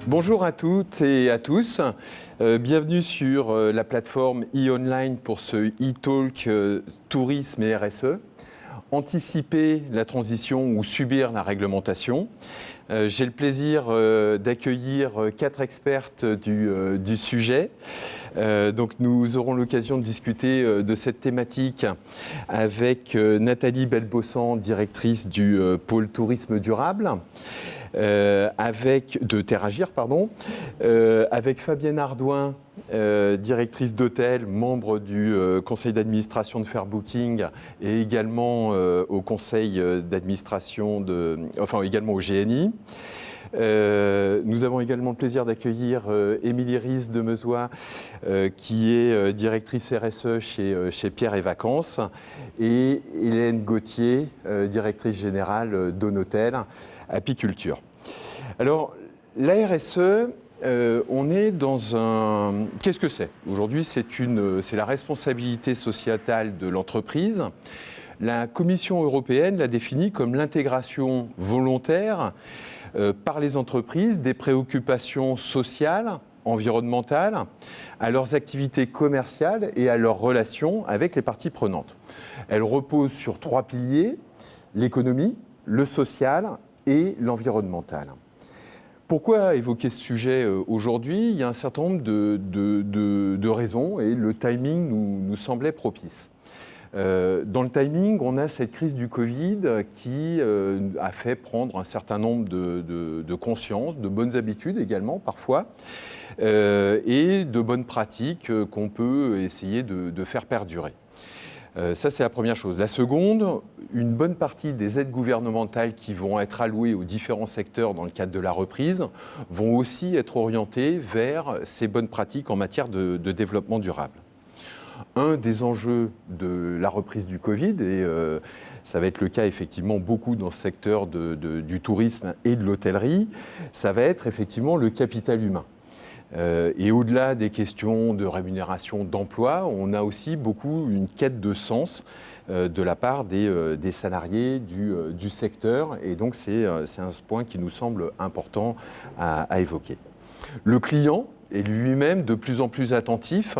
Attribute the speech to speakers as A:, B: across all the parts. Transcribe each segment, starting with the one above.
A: Bonjour à toutes et à tous. Bienvenue sur la plateforme e-online pour ce e-talk tourisme et RSE. Anticiper la transition ou subir la réglementation. J'ai le plaisir d'accueillir 4 expertes du sujet. Donc nous aurons l'occasion de discuter de cette thématique avec Nathalie Belbossan, directrice du pôle tourisme durable. De Terragir, avec Fabienne Ardouin, directrice d'hôtel, membre du conseil d'administration de Fairbooking et également au conseil d'administration également au GNI. Nous avons également le plaisir d'accueillir Émilie Ries de Meuzois, qui est directrice RSE chez Pierre et Vacances, et Hélène Gauthier, directrice générale d'Onotel Apiculture. Alors, la RSE, on est dans un... Qu'est-ce que c'est ? Aujourd'hui, c'est la responsabilité sociétale de l'entreprise. La Commission européenne l'a définie comme l'intégration volontaire par les entreprises des préoccupations sociales, environnementales, à leurs activités commerciales et à leurs relations avec les parties prenantes. Elle repose sur 3 piliers, l'économie, le social et l'environnemental. Pourquoi évoquer ce sujet aujourd'hui ? Il y a un certain nombre de raisons et le timing nous semblait propice. Dans le timing, on a cette crise du Covid qui a fait prendre un certain nombre de conscience, de bonnes habitudes également parfois, et de bonnes pratiques qu'on peut essayer de faire perdurer. Ça, c'est la première chose. La seconde, une bonne partie des aides gouvernementales qui vont être allouées aux différents secteurs dans le cadre de la reprise vont aussi être orientées vers ces bonnes pratiques en matière de développement durable. Un des enjeux de la reprise du Covid, et ça va être le cas effectivement beaucoup dans le secteur du tourisme et de l'hôtellerie, ça va être effectivement le capital humain. Et au-delà des questions de rémunération, d'emploi, on a aussi beaucoup une quête de sens de la part des salariés du secteur. Et donc c'est un point qui nous semble important à évoquer. Le client est lui-même de plus en plus attentif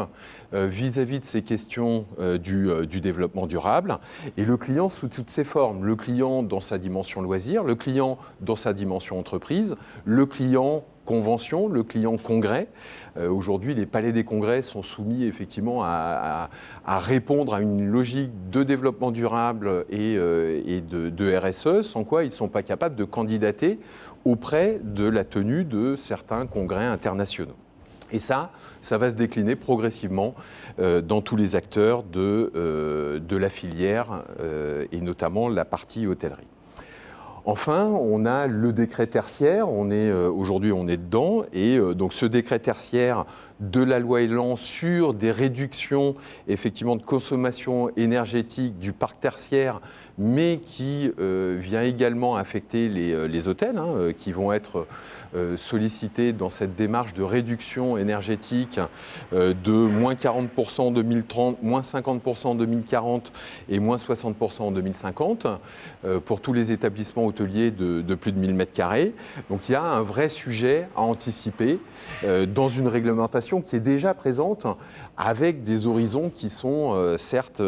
A: vis-à-vis de ces questions du développement durable. Et le client sous toutes ses formes. Le client dans sa dimension loisir, le client dans sa dimension entreprise, le client convention, le client congrès. Aujourd'hui, les palais des congrès sont soumis effectivement à répondre à une logique de développement durable et de RSE, sans quoi ils ne sont pas capables de candidater auprès de la tenue de certains congrès internationaux. Et ça va se décliner progressivement dans tous les acteurs de la filière et notamment la partie hôtellerie. Enfin, on a le décret tertiaire, aujourd'hui on est dedans, et donc ce décret tertiaire de la loi Elan sur des réductions effectivement de consommation énergétique du parc tertiaire, mais qui vient également affecter les hôtels, qui vont être sollicités dans cette démarche de réduction énergétique de moins 40% en 2030, moins 50% en 2040 et moins 60% en 2050 pour tous les établissements hôteliers de plus de 1000 m². Donc il y a un vrai sujet à anticiper dans une réglementation qui est déjà présente avec des horizons qui sont certes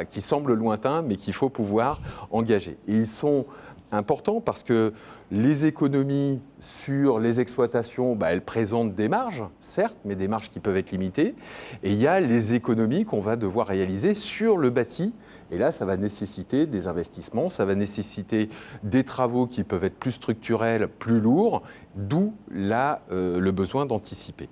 A: qui semblent lointains mais qu'il faut pouvoir engager. Et ils sont importants parce que les économies sur les exploitations, elles présentent des marges, certes, mais des marges qui peuvent être limitées. Et il y a les économies qu'on va devoir réaliser sur le bâti. Et là, ça va nécessiter des investissements, ça va nécessiter des travaux qui peuvent être plus structurels, plus lourds, d'où le besoin d'anticiper.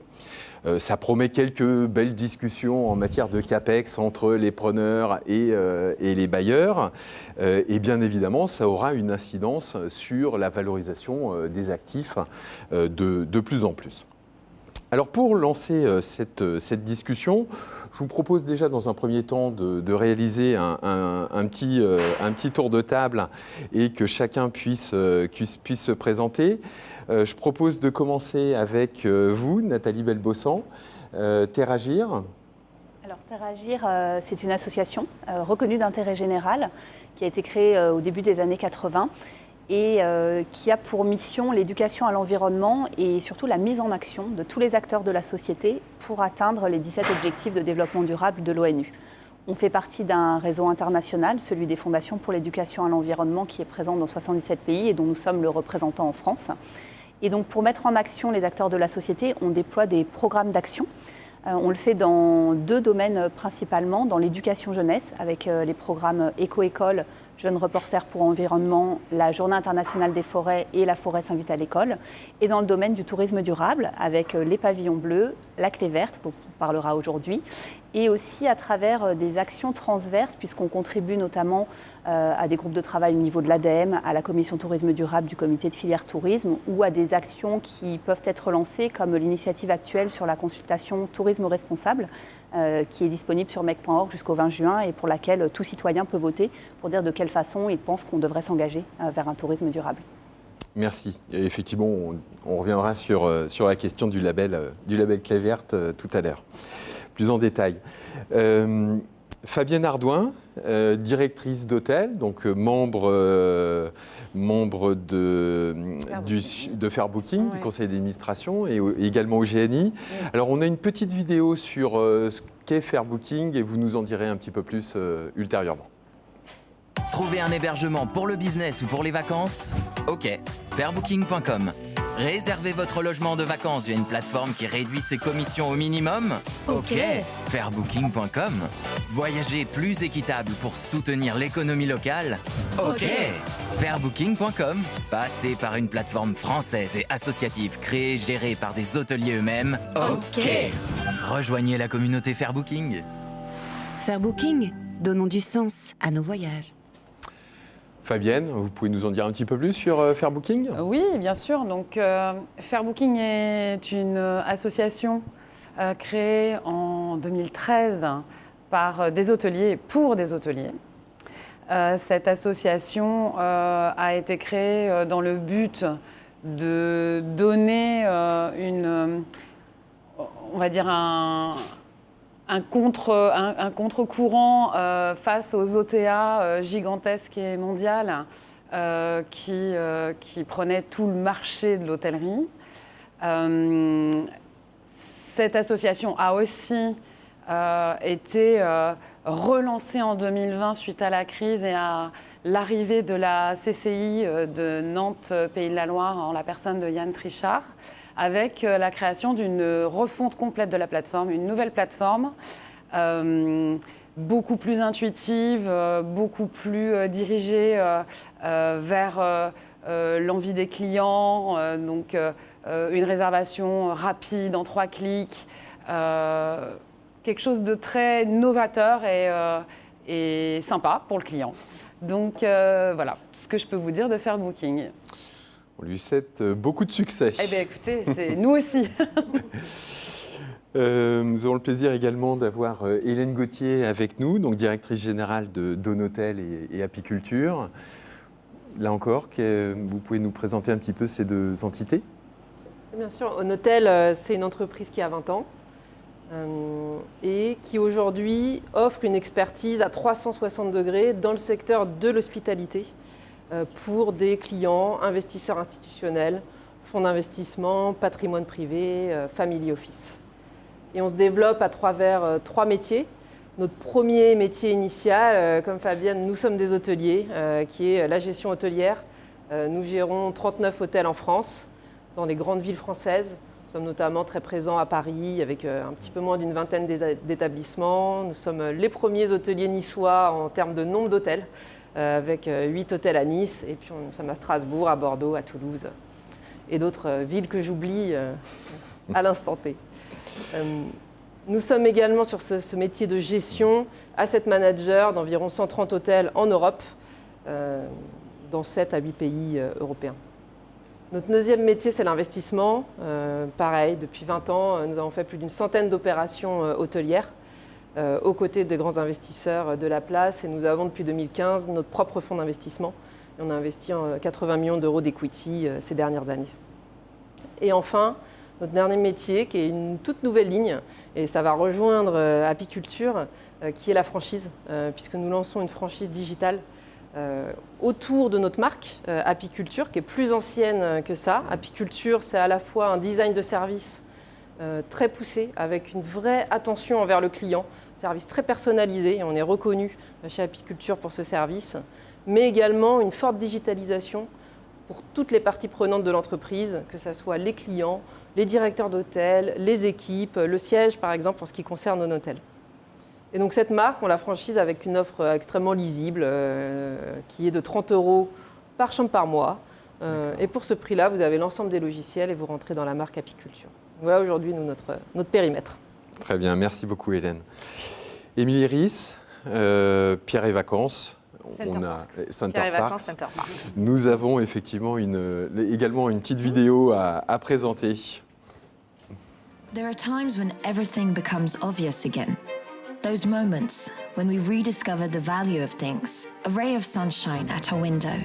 A: Ça promet quelques belles discussions en matière de CAPEX entre les preneurs et les bailleurs. Et bien évidemment, ça aura une incidence sur la valorisation des actifs de plus en plus. Alors pour lancer cette discussion, je vous propose déjà dans un premier temps de réaliser un petit tour de table et que chacun puisse se présenter. Je propose de commencer avec vous, Nathalie Belbossan, Terragir.
B: Alors Terragir, c'est une association reconnue d'intérêt général qui a été créée au début des années 80 et qui a pour mission l'éducation à l'environnement et surtout la mise en action de tous les acteurs de la société pour atteindre les 17 objectifs de développement durable de l'ONU. On fait partie d'un réseau international, celui des fondations pour l'éducation à l'environnement, qui est présent dans 77 pays et dont nous sommes le représentant en France. Et donc pour mettre en action les acteurs de la société, on déploie des programmes d'action. On le fait dans 2 domaines principalement, dans l'éducation jeunesse, avec les programmes Éco-École, Jeunes reporters pour environnement, la Journée internationale des forêts et la forêt s'invite à l'école. Et dans le domaine du tourisme durable, avec les pavillons bleus, la clé verte, dont on parlera aujourd'hui, et aussi à travers des actions transverses, puisqu'on contribue notamment à des groupes de travail au niveau de l'ADEME, à la commission tourisme durable du comité de filière tourisme, ou à des actions qui peuvent être lancées, comme l'initiative actuelle sur la consultation tourisme responsable, qui est disponible sur mec.org jusqu'au 20 juin et pour laquelle tout citoyen peut voter pour dire de quelle façon il pense qu'on devrait s'engager vers un tourisme durable.
A: Merci. Et effectivement, on reviendra sur la question du label Clé verte tout à l'heure, plus en détail. Fabienne Ardouin, directrice d'hôtel, donc membre de Fairbooking, oui, du conseil d'administration et également au GNI. Oui. Alors on a une petite vidéo sur ce qu'est Fairbooking et vous nous en direz un petit peu plus ultérieurement.
C: Trouvez un hébergement pour le business ou pour les vacances? Ok, fairbooking.com. Réservez votre logement de vacances via une plateforme qui réduit ses commissions au minimum? Ok, fairbooking.com. Voyager plus équitable pour soutenir l'économie locale? Ok, fairbooking.com. Passez par une plateforme française et associative créée et gérée par des hôteliers eux-mêmes? Ok. Rejoignez la communauté Fairbooking.
D: Fairbooking, donnons du sens à nos voyages.
A: Fabienne, vous pouvez nous en dire un petit peu plus sur Fairbooking ?
E: Oui, bien sûr. Donc, Fairbooking est une association créée en 2013 par des hôteliers pour des hôteliers. Cette association a été créée dans le but de donner on va dire un contre-courant face aux OTA gigantesques et mondiales qui prenaient tout le marché de l'hôtellerie. Cette association a aussi été relancée en 2020 suite à la crise et à l'arrivée de la CCI de Nantes, Pays de la Loire, en la personne de Yann Trichard, avec la création d'une refonte complète de la plateforme, une nouvelle plateforme, beaucoup plus intuitive, beaucoup plus dirigée vers l'envie des clients, donc une réservation rapide en 3 clics, quelque chose de très novateur et sympa pour le client. Donc voilà ce que je peux vous dire de Fairbooking.
A: On lui souhaite beaucoup de succès.
E: Eh bien, écoutez, c'est nous aussi.
A: Nous aurons le plaisir également d'avoir Hélène Gauthier avec nous, donc directrice générale de Donotel et Apiculture. Là encore, vous pouvez nous présenter un petit peu ces 2 entités ?
F: Bien sûr, Donotel, c'est une entreprise qui a 20 ans et qui aujourd'hui offre une expertise à 360 degrés dans le secteur de l'hospitalité, pour des clients, investisseurs institutionnels, fonds d'investissement, patrimoine privé, family office. Et on se développe à travers 3 métiers. Notre premier métier initial, comme Fabienne, nous sommes des hôteliers, qui est la gestion hôtelière. Nous gérons 39 hôtels en France, dans les grandes villes françaises. Nous sommes notamment très présents à Paris, avec un petit peu moins d'une vingtaine d'établissements. Nous sommes les premiers hôteliers niçois en termes de nombre d'hôtels, avec 8 hôtels à Nice, et puis nous sommes à Strasbourg, à Bordeaux, à Toulouse, et d'autres villes que j'oublie à l'instant T. Nous sommes également sur ce métier de gestion, asset manager d'environ 130 hôtels en Europe, dans 7 à 8 pays européens. Notre deuxième métier, c'est l'investissement. Pareil, depuis 20 ans, nous avons fait plus d'une centaine d'opérations hôtelières, aux côtés des grands investisseurs de la place, et nous avons depuis 2015 notre propre fonds d'investissement. Et on a investi 80 millions d'euros d'equity ces dernières années. Et enfin, notre dernier métier, qui est une toute nouvelle ligne, et ça va rejoindre Apiculture, qui est la franchise, puisque nous lançons une franchise digitale autour de notre marque Apiculture, qui est plus ancienne que ça. Apiculture, c'est à la fois un design de service très poussé, avec une vraie attention envers le client, service très personnalisé, et on est reconnu chez Apiculture pour ce service, mais également une forte digitalisation pour toutes les parties prenantes de l'entreprise, que ce soit les clients, les directeurs d'hôtel, les équipes, le siège par exemple, en ce qui concerne nos hôtels. Et donc cette marque, on la franchise avec une offre extrêmement lisible, qui est de 30 € par chambre par mois. Et pour ce prix-là, vous avez l'ensemble des logiciels et vous rentrez dans la marque Apiculture. Voilà aujourd'hui notre périmètre.
A: Très bien, merci beaucoup Hélène. Émilie Ries, Pierre et Vacances.
G: Center Parks. Center Parks.
A: Nous avons effectivement également une petite vidéo à présenter.
H: There are times when everything becomes obvious again. Those moments when we rediscover the value of things, a ray of sunshine at our window,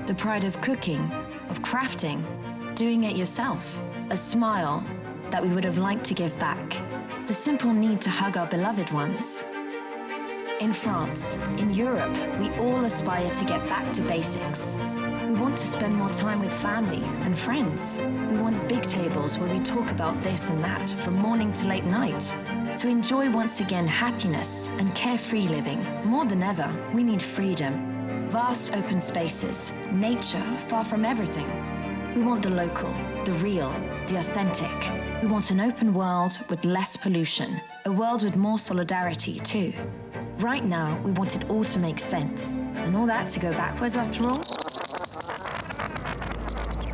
H: the pride of cooking, of crafting, doing it yourself, a smile that we would have liked to give back, the simple need to hug our beloved ones. In France, in Europe, we all aspire to get back to basics. We want to spend more time with family and friends. We want big tables where we talk about this and that from morning to late night. To enjoy once again happiness and carefree living. More than ever, we need freedom. Vast open spaces, nature far from everything. We want the local, the real, the authentic. We want an open world with less pollution. A world with more solidarity too. Right now, we want it all to make sense. And all that to go backwards after all?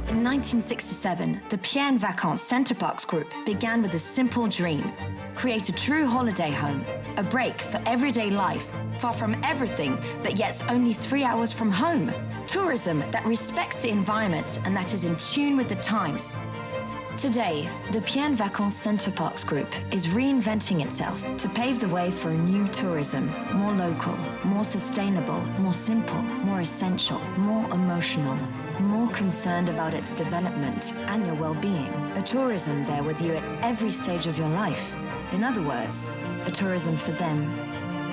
H: In 1967, the Pierre & Vacances Center Parcs Group began with a simple dream. Create a true holiday home, a break for everyday life, far from everything, but yet only 3 hours from home. Tourism that respects the environment and that is in tune with the times. Today, the Pierre & Vacances Center Parcs Group is reinventing itself to pave the way for a new tourism, more local, more sustainable, more simple, more essential, more emotional, more concerned about its development and your well-being. A tourism there with you at every stage of your life. In other words, a tourism for them,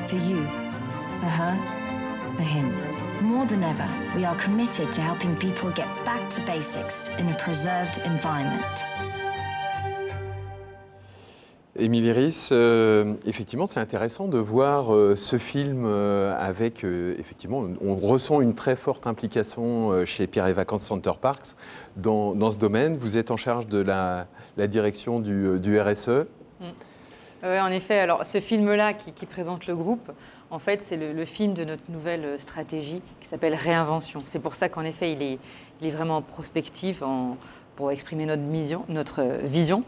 H: for you, for her, for him. More than ever, we are committed to helping people get back to basics in a preserved environment.
A: Émilie Ries, effectivement, c'est intéressant de voir ce film avec, effectivement, on ressent une très forte implication chez Pierre & Vacances Center Parcs dans ce domaine. Vous êtes en charge de la direction du RSE.
G: Oui, en effet. Alors, ce film-là qui présente le groupe, en fait, c'est le film de notre nouvelle stratégie qui s'appelle Réinvention. C'est pour ça qu'en effet, il est vraiment prospectif pour exprimer notre vision.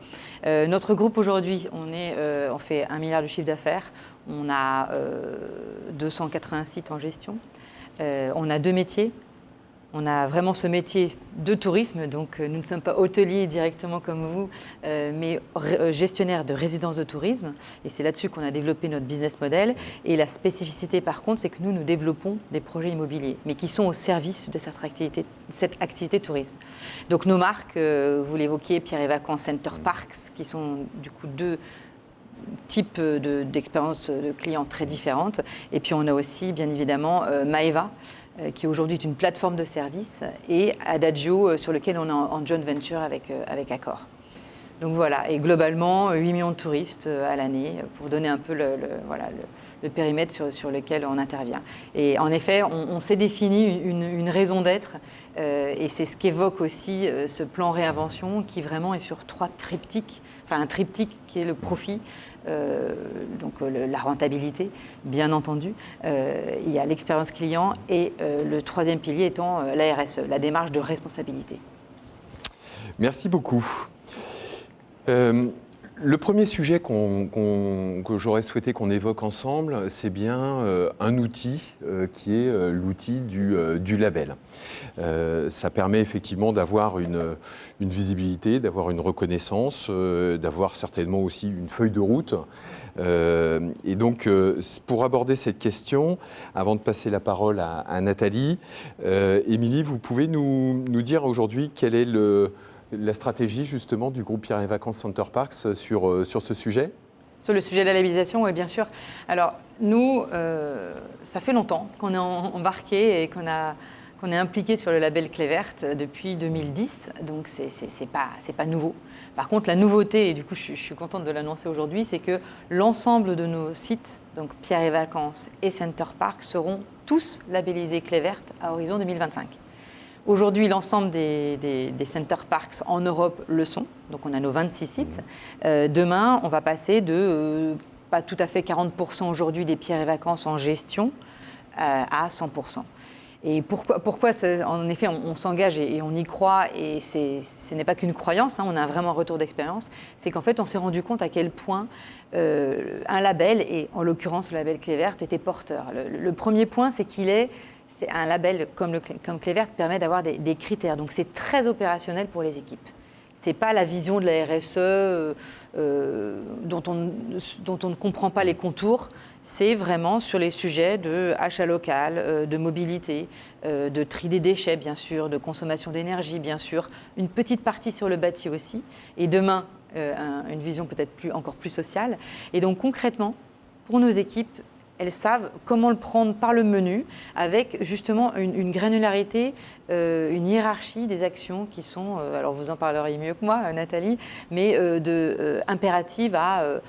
G: Notre groupe aujourd'hui, on fait 1 milliard de chiffre d'affaires. On a 280 sites en gestion. On a 2 métiers. On a vraiment ce métier de tourisme, donc nous ne sommes pas hôteliers directement comme vous, mais gestionnaires de résidences de tourisme. Et c'est là-dessus qu'on a développé notre business model. Et la spécificité, par contre, c'est que nous développons des projets immobiliers, mais qui sont au service de cette activité tourisme. Donc nos marques, vous l'évoquiez, Pierre & Vacances Center Parcs, qui sont du coup 2 types d'expériences de clients très différentes. Et puis on a aussi, bien évidemment, Maeva, qui aujourd'hui est une plateforme de service, et Adagio, sur lequel on est en joint venture avec Accor. Donc voilà, et globalement, 8 millions de touristes à l'année, pour donner un peu le périmètre sur lequel on intervient. Et en effet, on s'est défini une raison d'être, et c'est ce qu'évoque aussi ce plan réinvention, qui vraiment est sur 3 triptyques, enfin un triptyque qui est le profit, donc la rentabilité, bien entendu. Il y a l'expérience client, et le 3e pilier étant la RSE, la démarche de responsabilité.
A: Merci beaucoup. Le premier sujet que j'aurais souhaité qu'on évoque ensemble, c'est bien un outil qui est l'outil du label. Ça permet effectivement d'avoir une visibilité, d'avoir une reconnaissance, d'avoir certainement aussi une feuille de route. Et donc, pour aborder cette question, avant de passer la parole à Nathalie, Émilie, vous pouvez nous dire aujourd'hui quelle est la stratégie justement du groupe Pierre & Vacances Center Parcs sur ce sujet ?
G: Sur le sujet de la labellisation, oui, bien sûr. Alors, nous, ça fait longtemps qu'on est embarqué et qu'on est impliqué sur le label Clé Verte depuis 2010, donc c'est pas nouveau. Par contre, la nouveauté, et du coup je suis contente de l'annoncer aujourd'hui, c'est que l'ensemble de nos sites, donc Pierre et Vacances et Center Parcs, seront tous labellisés Clé Verte à horizon 2025. Aujourd'hui, l'ensemble des Center Parcs en Europe le sont, donc on a nos 26 sites. Demain, on va passer de pas tout à fait 40% aujourd'hui des Pierre et Vacances en gestion à 100%. Et pourquoi en effet, on s'engage et on y croit, et ce n'est pas qu'une croyance, hein, on a vraiment un retour d'expérience, c'est qu'en fait, on s'est rendu compte à quel point un label, et en l'occurrence le label Clé Verte, était porteur. Le premier point, c'est c'est un label comme Clé Verte permet d'avoir des critères, donc c'est très opérationnel pour les équipes. Ce n'est pas la vision de la RSE dont on ne comprend pas les contours, c'est vraiment sur les sujets de achat local, de mobilité, de tri des déchets bien sûr, de consommation d'énergie bien sûr, une petite partie sur le bâti aussi, et demain une vision peut-être encore plus sociale. Et donc concrètement, pour nos équipes, elles savent comment le prendre par le menu, avec justement une granularité, une hiérarchie des actions qui sont, alors vous en parlerez mieux que moi, Nathalie, mais impératives à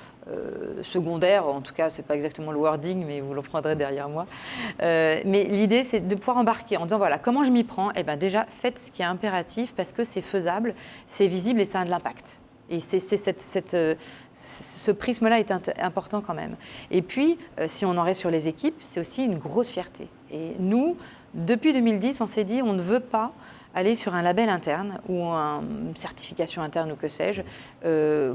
G: secondaire, en tout cas, ce n'est pas exactement le wording, mais vous le prendrez derrière moi. Mais l'idée, c'est de pouvoir embarquer en disant, voilà, comment je m'y prends ? Eh bien déjà, faites ce qui est impératif, parce que c'est faisable, c'est visible et ça a de l'impact. Et ce prisme-là est important quand même. Et puis, si on en reste sur les équipes, c'est aussi une grosse fierté. Et nous, depuis 2010, on s'est dit, on ne veut pas aller sur un label interne ou une certification interne ou que sais-je,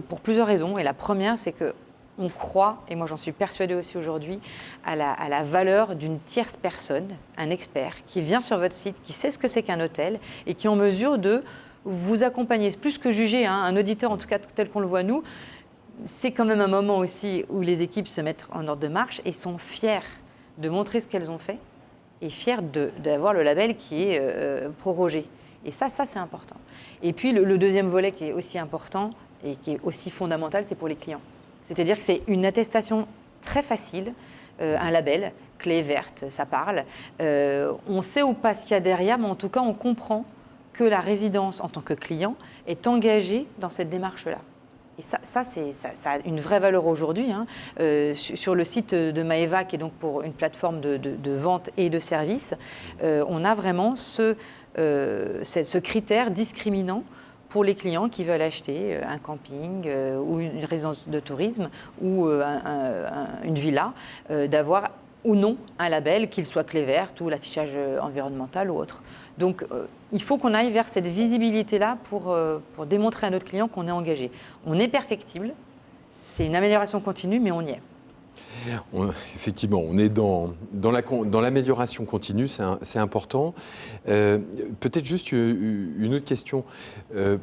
G: pour plusieurs raisons. Et la première, c'est qu'on croit, et moi j'en suis persuadée aussi aujourd'hui, à la valeur d'une tierce personne, un expert, qui vient sur votre site, qui sait ce que c'est qu'un hôtel et qui est en mesure de vous accompagner, plus que juger, hein, un auditeur en tout cas tel qu'on le voit nous, c'est quand même un moment aussi où les équipes se mettent en ordre de marche et sont fiers de montrer ce qu'elles ont fait et fiers d'avoir le label qui est prorogé. Et ça c'est important. Et puis le deuxième volet qui est aussi important et qui est aussi fondamental, c'est pour les clients. C'est-à-dire que c'est une attestation très facile, un label, Clé Verte, ça parle. On sait ou pas ce qu'il y a derrière, mais en tout cas on comprend que la résidence, en tant que client, est engagée dans cette démarche-là. Et ça a une vraie valeur aujourd'hui. Hein. Sur le site de Maeva, qui est donc pour une plateforme de vente et de services, on a vraiment ce critère discriminant pour les clients qui veulent acheter un camping ou une résidence de tourisme ou une villa, d'avoir ou non un label, qu'il soit Clé Verte ou l'affichage environnemental ou autre. Donc il faut qu'on aille vers cette visibilité-là pour démontrer à notre client qu'on est engagé. On est perfectible, c'est une amélioration continue, mais on y est.
A: Effectivement, on est dans l'amélioration continue, c'est important. Peut-être juste une autre question.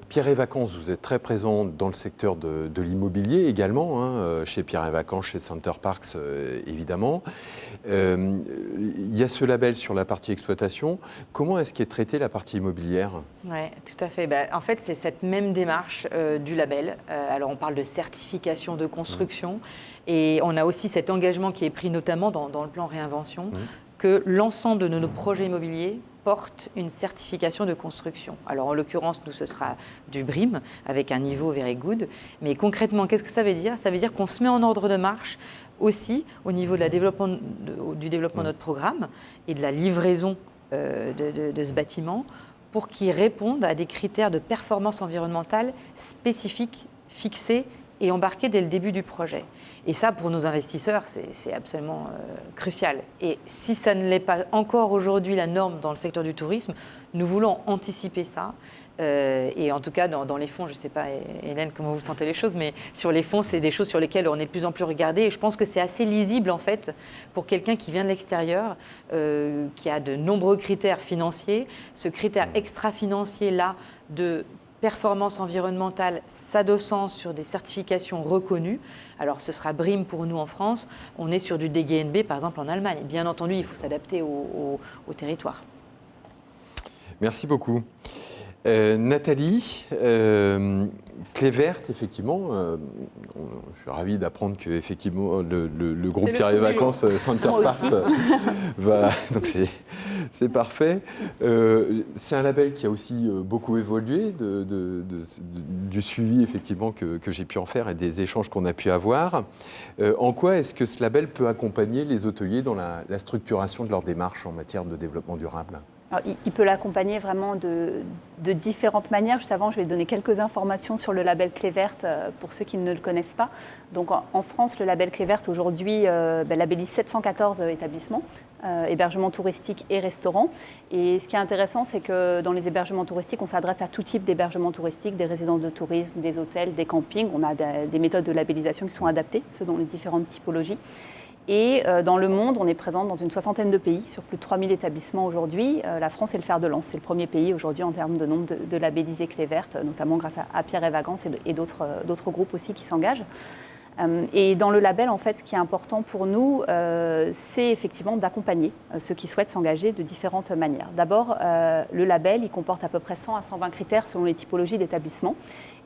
A: Pierre et Vacances, vous êtes très présent dans le secteur de l'immobilier également, hein, chez Pierre et Vacances, chez Center Parcs évidemment. Il y a ce label sur la partie exploitation. Comment est-ce qu'est traitée la partie immobilière ?
G: Oui, tout à fait. En fait, c'est cette même démarche du label. Alors, on parle de certification de construction et on a aussi cet engagement qui est pris notamment dans le plan réinvention, que l'ensemble de nos projets immobiliers portent une certification de construction. Alors, en l'occurrence, nous, ce sera du BREEAM avec un niveau very good. Mais concrètement, qu'est-ce que ça veut dire ? Ça veut dire qu'on se met en ordre de marche aussi au niveau du développement de notre programme et de la livraison de ce bâtiment pour qu'il réponde à des critères de performance environnementale spécifiques, fixés et embarqués dès le début du projet. Et ça, pour nos investisseurs, c'est absolument crucial. Et si ça ne l'est pas encore aujourd'hui la norme dans le secteur du tourisme, nous voulons anticiper ça. Et en tout cas, dans les fonds, je ne sais pas, Hélène, comment vous sentez les choses, mais sur les fonds, c'est des choses sur lesquelles on est de plus en plus regardé. Et je pense que c'est assez lisible, en fait, pour quelqu'un qui vient de l'extérieur, qui a de nombreux critères financiers. Ce critère extra-financier-là de performance environnementale s'adossant sur des certifications reconnues. Alors, ce sera BREEAM pour nous en France. On est sur du DGNB, par exemple, en Allemagne. Bien entendu, il faut s'adapter au territoire.
A: Merci beaucoup. Nathalie, Clé Verte, effectivement, je suis ravi d'apprendre que effectivement, le groupe
B: C'est le
A: Carré
B: scoop du
A: Vacances Center
B: Moi
A: Parks va. Donc c'est parfait. C'est un label qui a aussi beaucoup évolué du suivi effectivement que j'ai pu en faire et des échanges qu'on a pu avoir. En quoi est-ce que ce label peut accompagner les hôteliers dans la structuration de leur démarche en matière de développement durable ?
B: Alors, il peut l'accompagner vraiment de différentes manières. Juste avant, je vais donner quelques informations sur le label Clé Verte pour ceux qui ne le connaissent pas. Donc, en France, le label Clé Verte aujourd'hui labellise 714 établissements, hébergements touristiques et restaurants. Et ce qui est intéressant, c'est que dans les hébergements touristiques, on s'adresse à tout type d'hébergements touristiques, des résidences de tourisme, des hôtels, des campings. On a des méthodes de labellisation qui sont adaptées selon les différentes typologies. Et dans le monde, on est présent dans une 60aine de pays, sur plus de 3000 établissements aujourd'hui. La France est le fer de lance. C'est le premier pays aujourd'hui en termes de nombre de labellisés Clé Verte, notamment grâce à Pierre et Vacances et d'autres groupes aussi qui s'engagent. Et dans le label, en fait, ce qui est important pour nous, c'est effectivement d'accompagner ceux qui souhaitent s'engager de différentes manières. D'abord, le label, il comporte à peu près 100 à 120 critères selon les typologies d'établissements.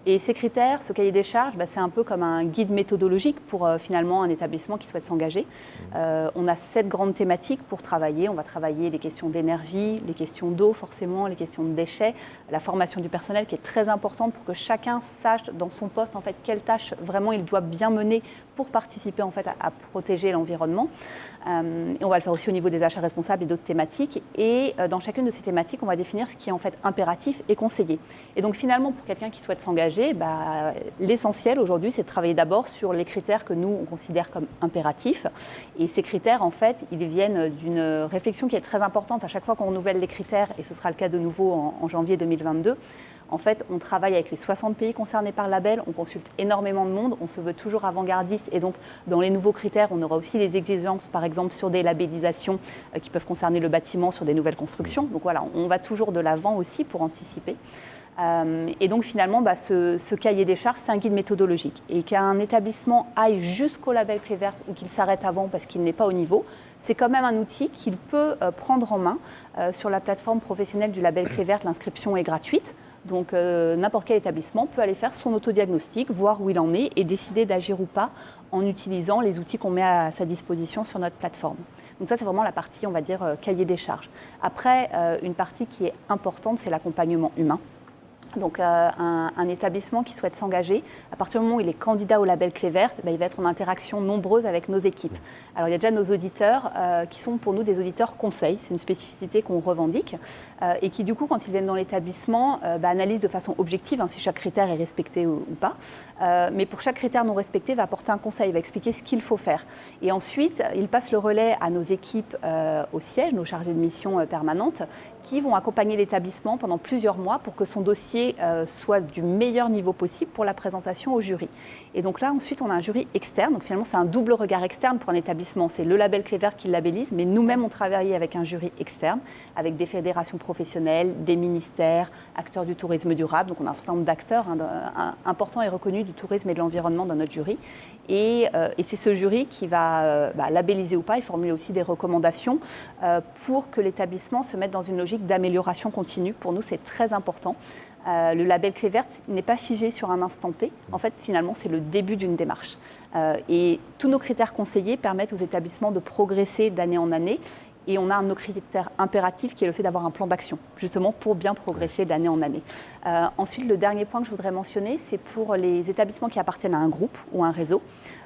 B: Et ces critères, ce cahier des charges, c'est un peu comme un guide méthodologique pour finalement un établissement qui souhaite s'engager. On a 7 grandes thématiques pour travailler. On va travailler les questions d'énergie, les questions d'eau forcément, les questions de déchets, la formation du personnel qui est très importante pour que chacun sache dans son poste en fait quelle tâche vraiment il doit bien mener pour participer en fait à protéger l'environnement. Et on va le faire aussi au niveau des achats responsables et d'autres thématiques. Et dans chacune de ces thématiques, on va définir ce qui est en fait impératif et conseillé. Et donc finalement, pour quelqu'un qui souhaite s'engager, l'essentiel aujourd'hui, c'est de travailler d'abord sur les critères que nous, on considère comme impératifs. Et ces critères, en fait, ils viennent d'une réflexion qui est très importante à chaque fois qu'on renouvelle les critères, et ce sera le cas de nouveau en janvier 2022. En fait, on travaille avec les 60 pays concernés par le label, on consulte énormément de monde, on se veut toujours avant-gardiste et donc dans les nouveaux critères, on aura aussi des exigences, par exemple sur des labellisations qui peuvent concerner le bâtiment, sur des nouvelles constructions. Donc voilà, on va toujours de l'avant aussi pour anticiper. Et donc finalement, ce cahier des charges, c'est un guide méthodologique. Et qu'un établissement aille jusqu'au label Clé Verte ou qu'il s'arrête avant parce qu'il n'est pas au niveau, c'est quand même un outil qu'il peut prendre en main. Sur la plateforme professionnelle du label Clé Verte, l'inscription est gratuite. Donc n'importe quel établissement peut aller faire son autodiagnostic, voir où il en est et décider d'agir ou pas en utilisant les outils qu'on met à sa disposition sur notre plateforme. Donc ça, c'est vraiment la partie, on va dire, cahier des charges. Après, une partie qui est importante, c'est l'accompagnement humain. Donc un établissement qui souhaite s'engager, à partir du moment où il est candidat au label Clé Verte, il va être en interaction nombreuse avec nos équipes. Alors il y a déjà nos auditeurs qui sont pour nous des auditeurs conseils, c'est une spécificité qu'on revendique et qui du coup quand ils viennent dans l'établissement analysent de façon objective si chaque critère est respecté ou pas. Mais pour chaque critère non respecté, va apporter un conseil, va expliquer ce qu'il faut faire. Et ensuite, il passe le relais à nos équipes au siège, nos chargés de mission permanentes, qui vont accompagner l'établissement pendant plusieurs mois pour que son dossier soit du meilleur niveau possible pour la présentation au jury. Et donc là, ensuite, on a un jury externe. Donc finalement, c'est un double regard externe pour un établissement. C'est le label Clé Verte qui le labellise, mais nous-mêmes, on travaille avec un jury externe, avec des fédérations professionnelles, des ministères, acteurs du tourisme durable. Donc on a un certain nombre d'acteurs importants et reconnus du tourisme et de l'environnement dans notre jury. Et c'est ce jury qui va labelliser ou pas et formuler aussi des recommandations pour que l'établissement se mette dans une logique d'amélioration continue. Pour nous, c'est très important. Le label Clé Verte n'est pas figé sur un instant T. En fait, finalement, c'est le début d'une démarche. Et tous nos critères conseillés permettent aux établissements de progresser d'année en année. Et on a un de nos critères impératifs qui est le fait d'avoir un plan d'action, justement pour bien progresser d'année en année. Ensuite, le dernier point que je voudrais mentionner, c'est pour les établissements qui appartiennent à un groupe ou un réseau.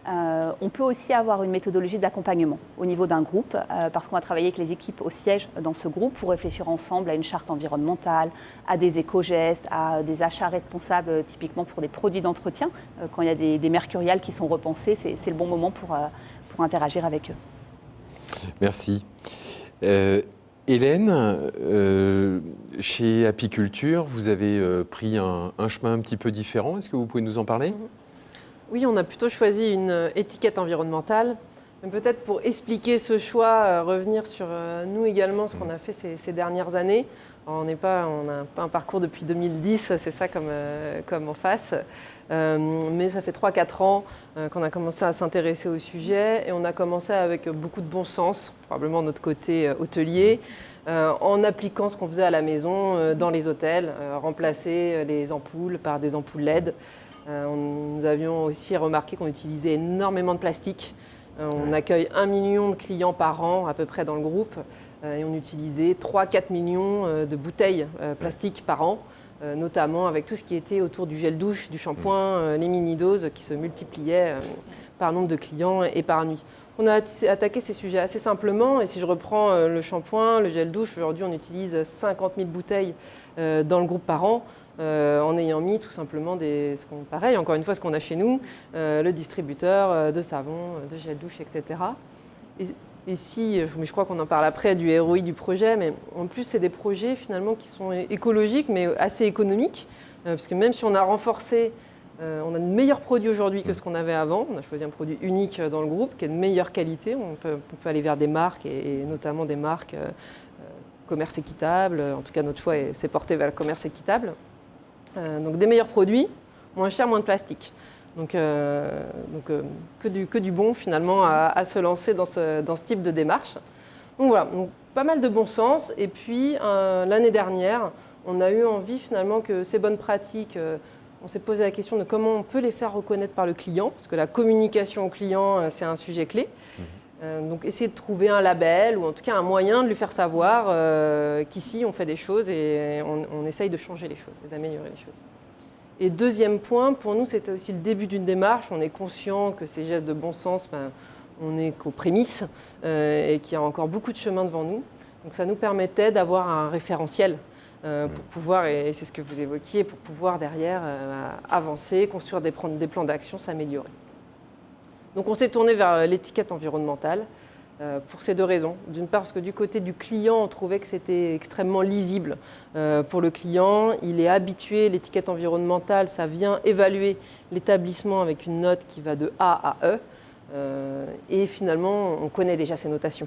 B: On peut aussi avoir une méthodologie d'accompagnement au niveau d'un groupe, parce qu'on va travailler avec les équipes au siège dans ce groupe pour réfléchir ensemble à une charte environnementale, à des éco-gestes, à des achats responsables, typiquement pour des produits d'entretien. Quand il y a des mercuriales qui sont repensés, c'est le bon moment pour interagir avec eux.
A: Merci. Hélène, chez Apiculture, vous avez pris un chemin un petit peu différent. Est-ce que vous pouvez nous en parler ?
F: Oui, on a plutôt choisi une étiquette environnementale. Mais peut-être pour expliquer ce choix, revenir sur nous également, ce qu'on a fait ces dernières années. Alors, on n'a pas un parcours depuis 2010, c'est ça comme en face. Mais ça fait 3-4 ans qu'on a commencé à s'intéresser au sujet et on a commencé avec beaucoup de bon sens, probablement notre côté hôtelier, en appliquant ce qu'on faisait à la maison dans les hôtels, remplacer les ampoules par des ampoules LED. Nous avions aussi remarqué qu'on utilisait énormément de plastique. On accueille 1 million de clients par an à peu près dans le groupe et on utilisait 3-4 millions de bouteilles plastiques par an, notamment avec tout ce qui était autour du gel douche, du shampoing, les mini-doses qui se multipliaient par nombre de clients et par nuit. On a attaqué ces sujets assez simplement et si je reprends le shampoing, le gel douche, aujourd'hui on utilise 50 000 bouteilles dans le groupe par an. En ayant mis tout simplement pareil, encore une fois, ce qu'on a chez nous, le distributeur de savon, de gel douche, etc. Et si, mais je crois qu'on en parle après du ROI du projet, mais en plus, c'est des projets finalement qui sont écologiques, mais assez économiques, parce que même si on a renforcé, on a de meilleurs produits aujourd'hui que ce qu'on avait avant. On a choisi un produit unique dans le groupe, qui est de meilleure qualité. On peut aller vers des marques, et notamment des marques commerce équitable. En tout cas, notre choix s'est porté vers le commerce équitable. Donc des meilleurs produits, moins cher, moins de plastique. Donc que du bon finalement à se lancer dans ce type de démarche. Donc voilà, donc, pas mal de bon sens. Et puis l'année dernière, on a eu envie finalement que ces bonnes pratiques, on s'est posé la question de comment on peut les faire reconnaître par le client, parce que la communication au client, c'est un sujet clé. Donc essayer de trouver un label ou en tout cas un moyen de lui faire savoir qu'ici on fait des choses et on essaye de changer les choses et d'améliorer les choses. Et deuxième point, pour nous c'était aussi le début d'une démarche. On est conscient que ces gestes de bon sens, on n'est qu'aux prémices et qu'il y a encore beaucoup de chemin devant nous. Donc ça nous permettait d'avoir un référentiel pour pouvoir, et c'est ce que vous évoquiez, pour pouvoir derrière avancer, construire des plans d'action, s'améliorer. Donc on s'est tourné vers l'étiquette environnementale pour ces deux raisons. D'une part parce que du côté du client, on trouvait que c'était extrêmement lisible pour le client. Il est habitué, l'étiquette environnementale, ça vient évaluer l'établissement avec une note qui va de A à E. Et finalement, on connaît déjà ces notations.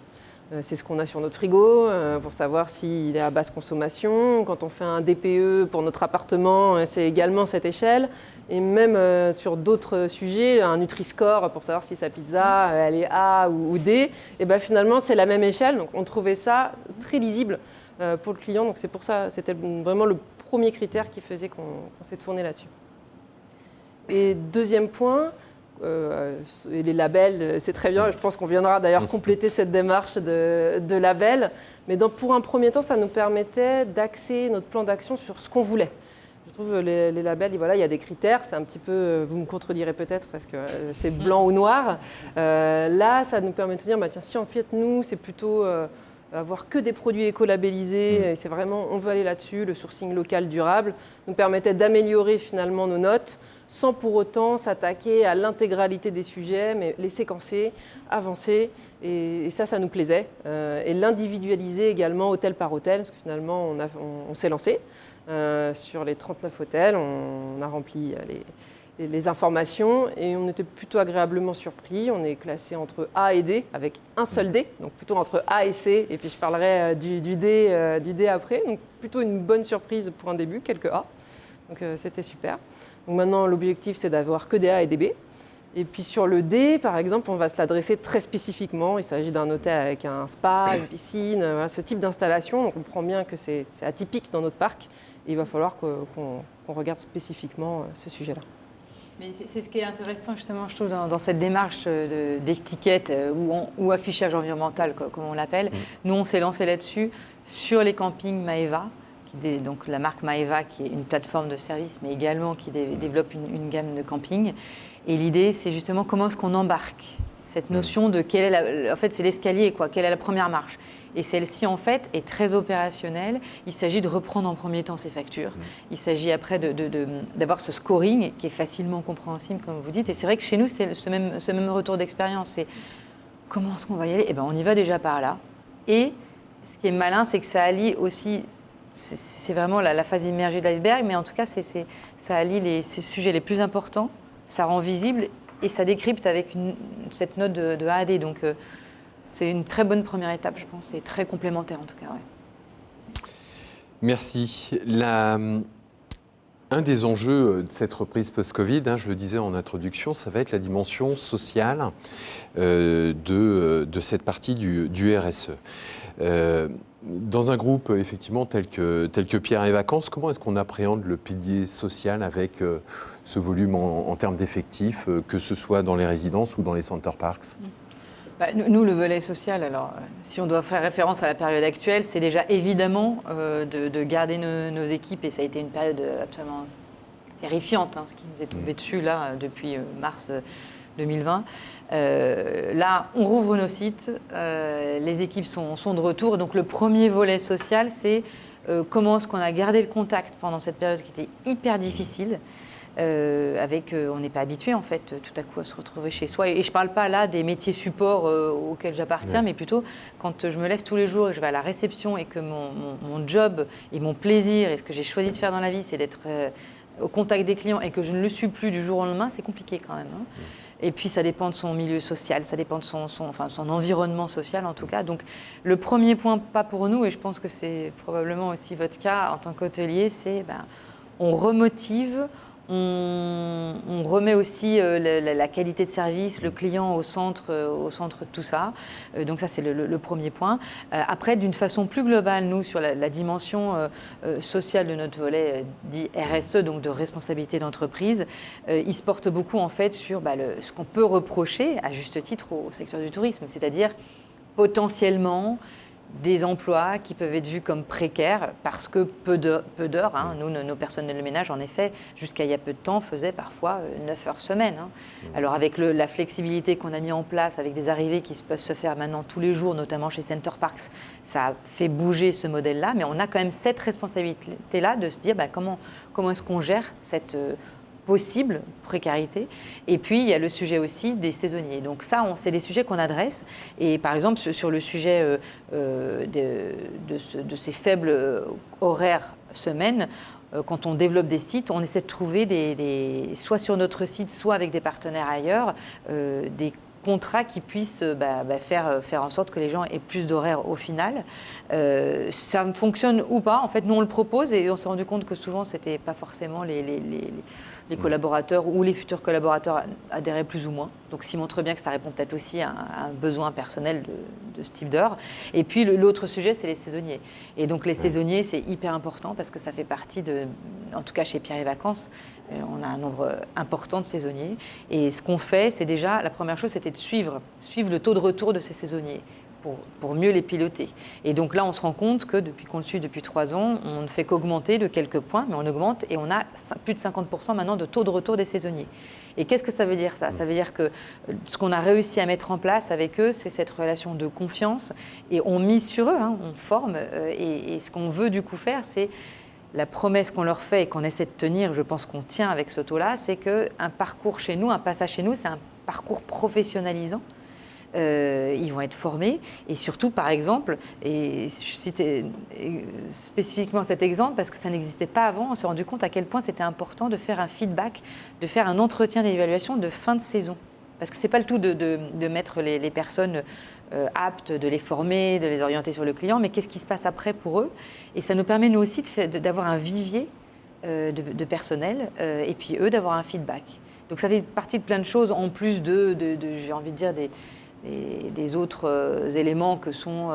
F: C'est ce qu'on a sur notre frigo pour savoir s'il est à basse consommation. Quand on fait un DPE pour notre appartement, c'est également cette échelle. Et même sur d'autres sujets, un Nutri-Score pour savoir si sa pizza elle est A ou D, et ben finalement c'est la même échelle. Donc on trouvait ça très lisible pour le client. Donc c'est pour ça, c'était vraiment le premier critère qui faisait qu'on s'est tourné là-dessus. Et deuxième point, et les labels, c'est très bien. Je pense qu'on viendra d'ailleurs compléter cette démarche de labels. Mais pour un premier temps, ça nous permettait d'axer notre plan d'action sur ce qu'on voulait. Je trouve les labels, voilà, il y a des critères. C'est un petit peu, vous me contredirez peut-être parce que c'est blanc ou noir. Là, ça nous permet de dire, tiens, si en fait nous, c'est plutôt avoir que des produits écolabellisés, et c'est vraiment, on veut aller là-dessus, le sourcing local durable, nous permettait d'améliorer finalement nos notes, sans pour autant s'attaquer à l'intégralité des sujets, mais les séquencer, avancer, et ça nous plaisait. Et l'individualiser également hôtel par hôtel, parce que finalement on s'est lancé sur les 39 hôtels, on a rempli les informations et on était plutôt agréablement surpris. On est classé entre A et D avec un seul D, donc plutôt entre A et C, et puis je parlerai du D après. Donc plutôt une bonne surprise pour un début, quelques A. Donc c'était super. Donc maintenant l'objectif c'est d'avoir que des A et des B. Et puis sur le D, par exemple, on va se l'adresser très spécifiquement. Il s'agit d'un hôtel avec un spa, une piscine, voilà, ce type d'installation. Donc on comprend bien que c'est atypique dans notre parc. Et il va falloir qu'on regarde spécifiquement ce sujet-là.
G: Mais c'est ce qui est intéressant justement, je trouve, dans cette démarche d'étiquette ou affichage environnemental, comme on l'appelle. Nous, on s'est lancé là-dessus sur les campings Maeva, donc la marque Maeva qui est une plateforme de service, mais également qui développe une gamme de camping. Et l'idée, c'est justement comment est-ce qu'on embarque cette notion de quelle est en fait, c'est l'escalier, quoi, quelle est la première marche. Et celle-ci, en fait, est très opérationnelle. Il s'agit de reprendre en premier temps ses factures. Il s'agit après d'avoir ce scoring qui est facilement compréhensible, comme vous dites. Et c'est vrai que chez nous, c'est ce même retour d'expérience. C'est comment est-ce qu'on va y aller ? Eh bien, on y va déjà par là. Et ce qui est malin, c'est que ça allie aussi, c'est vraiment la phase immergée de l'iceberg, mais en tout cas, ça allie ces sujets les plus importants, ça rend visible et ça décrypte avec cette note de A à D. Donc, c'est une très bonne première étape, je pense, et très complémentaire en tout cas. Ouais.
A: Merci. Un des enjeux de cette reprise post-Covid, je le disais en introduction, ça va être la dimension sociale de cette partie du RSE. Dans un groupe, effectivement, tel que Pierre et Vacances, comment est-ce qu'on appréhende le pilier social avec ce volume en termes d'effectifs, que ce soit dans les résidences ou dans les center parks ?
G: Nous, le volet social, alors si on doit faire référence à la période actuelle, c'est déjà évidemment de garder nos équipes, et ça a été une période absolument terrifiante, ce qui nous est tombé dessus là depuis mars 2020. Là, on rouvre nos sites, les équipes sont de retour. Donc le premier volet social, c'est comment est-ce qu'on a gardé le contact pendant cette période qui était hyper difficile. On n'est pas habitué en fait tout à coup à se retrouver chez soi, et je ne parle pas là des métiers supports auxquels j'appartiens, mais plutôt quand je me lève tous les jours et que je vais à la réception et que mon job et mon plaisir et ce que j'ai choisi de faire dans la vie, c'est d'être au contact des clients, et que je ne le suis plus du jour au lendemain, c'est compliqué quand même. Et puis ça dépend de son milieu social, ça dépend de son environnement social en tout cas. Donc le premier point, pas pour nous, et je pense que c'est probablement aussi votre cas en tant qu'hôtelier, c'est on remotive. On remet aussi la qualité de service, le client au centre de tout ça. Donc ça, c'est le premier point. Après, d'une façon plus globale, nous, sur la dimension sociale de notre volet dit RSE, donc de responsabilité d'entreprise, il se porte beaucoup en fait sur ce qu'on peut reprocher, à juste titre, au secteur du tourisme, c'est-à-dire potentiellement des emplois qui peuvent être vus comme précaires parce que peu d'heures. Nous, nos personnels de ménage, en effet, jusqu'à il y a peu de temps, faisaient parfois 9 heures semaine. Alors avec la flexibilité qu'on a mis en place, avec des arrivées qui peuvent se faire maintenant tous les jours, notamment chez Center Parks, ça a fait bouger ce modèle-là. Mais on a quand même cette responsabilité-là de se dire comment est-ce qu'on gère cette possible précarité. Et puis, il y a le sujet aussi des saisonniers. Donc ça, c'est des sujets qu'on adresse. Et par exemple, sur le sujet de ces faibles horaires semaine, quand on développe des sites, on essaie de trouver soit sur notre site, soit avec des partenaires ailleurs, des contrats qui puissent faire en sorte que les gens aient plus d'horaires au final. Ça fonctionne ou pas. En fait, nous, on le propose, et on s'est rendu compte que souvent, ce n'était pas forcément les collaborateurs ou les futurs collaborateurs adhéraient plus ou moins. Donc, ça montre bien que ça répond peut-être aussi à un besoin personnel de ce type d'heure. Et puis, l'autre sujet, c'est les saisonniers. Et donc, les saisonniers, c'est hyper important parce que ça fait partie en tout cas chez Pierre et Vacances, on a un nombre important de saisonniers. Et ce qu'on fait, c'est déjà, la première chose, c'était de suivre le taux de retour de ces saisonniers pour mieux les piloter. Et donc là, on se rend compte que depuis qu'on le suit depuis 3 ans, on ne fait qu'augmenter de quelques points, mais on augmente, et on a plus de 50% maintenant de taux de retour des saisonniers. Et qu'est-ce que ça veut dire, ça ? Ça veut dire que ce qu'on a réussi à mettre en place avec eux, c'est cette relation de confiance, et on mise sur eux, on forme, et ce qu'on veut du coup faire, c'est la promesse qu'on leur fait et qu'on essaie de tenir, je pense qu'on tient avec ce taux-là, c'est qu'un parcours chez nous, un passage chez nous, c'est un parcours professionnalisant. Ils vont être formés, et surtout, par exemple, et je citais spécifiquement cet exemple parce que ça n'existait pas avant, on s'est rendu compte à quel point c'était important de faire un feedback, de faire un entretien d'évaluation de fin de saison. Parce que ce n'est pas le tout de mettre les personnes aptes, de les former, de les orienter sur le client, mais qu'est-ce qui se passe après pour eux. Et ça nous permet, nous aussi, d'avoir un vivier de personnel, et puis eux, d'avoir un feedback. Donc ça fait partie de plein de choses, en plus j'ai envie de dire, des autres éléments que sont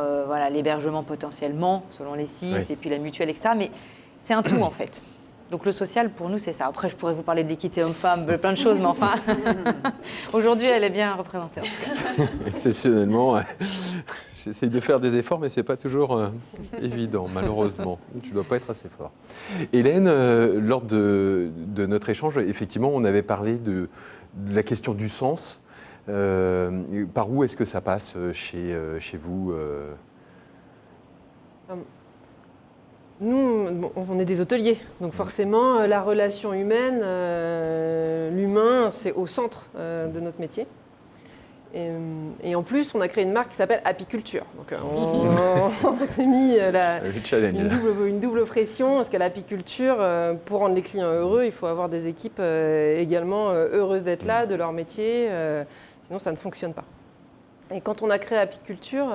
G: l'hébergement potentiellement, selon les sites, et puis la mutuelle, etc. Mais c'est un tout, en fait. Donc le social, pour nous, c'est ça. Après, je pourrais vous parler de l'équité homme-femme, plein de choses, mais enfin, aujourd'hui, elle est bien représentée, en tout cas.
A: Exceptionnellement, j'essaye de faire des efforts, mais ce n'est pas toujours évident, malheureusement. Tu ne dois pas être assez fort. Hélène, lors de notre échange, effectivement, on avait parlé de la question du sens. Par où est-ce que ça passe chez vous
F: Nous, on est des hôteliers, donc forcément, la relation humaine, l'humain, c'est au centre de notre métier. Et en plus, on a créé une marque qui s'appelle Apiculture. Donc, on s'est mis une double pression, parce qu'à l'apiculture, pour rendre les clients heureux, il faut avoir des équipes également heureuses d'être là, de leur métier, sinon ça ne fonctionne pas. Et quand on a créé Apiculture,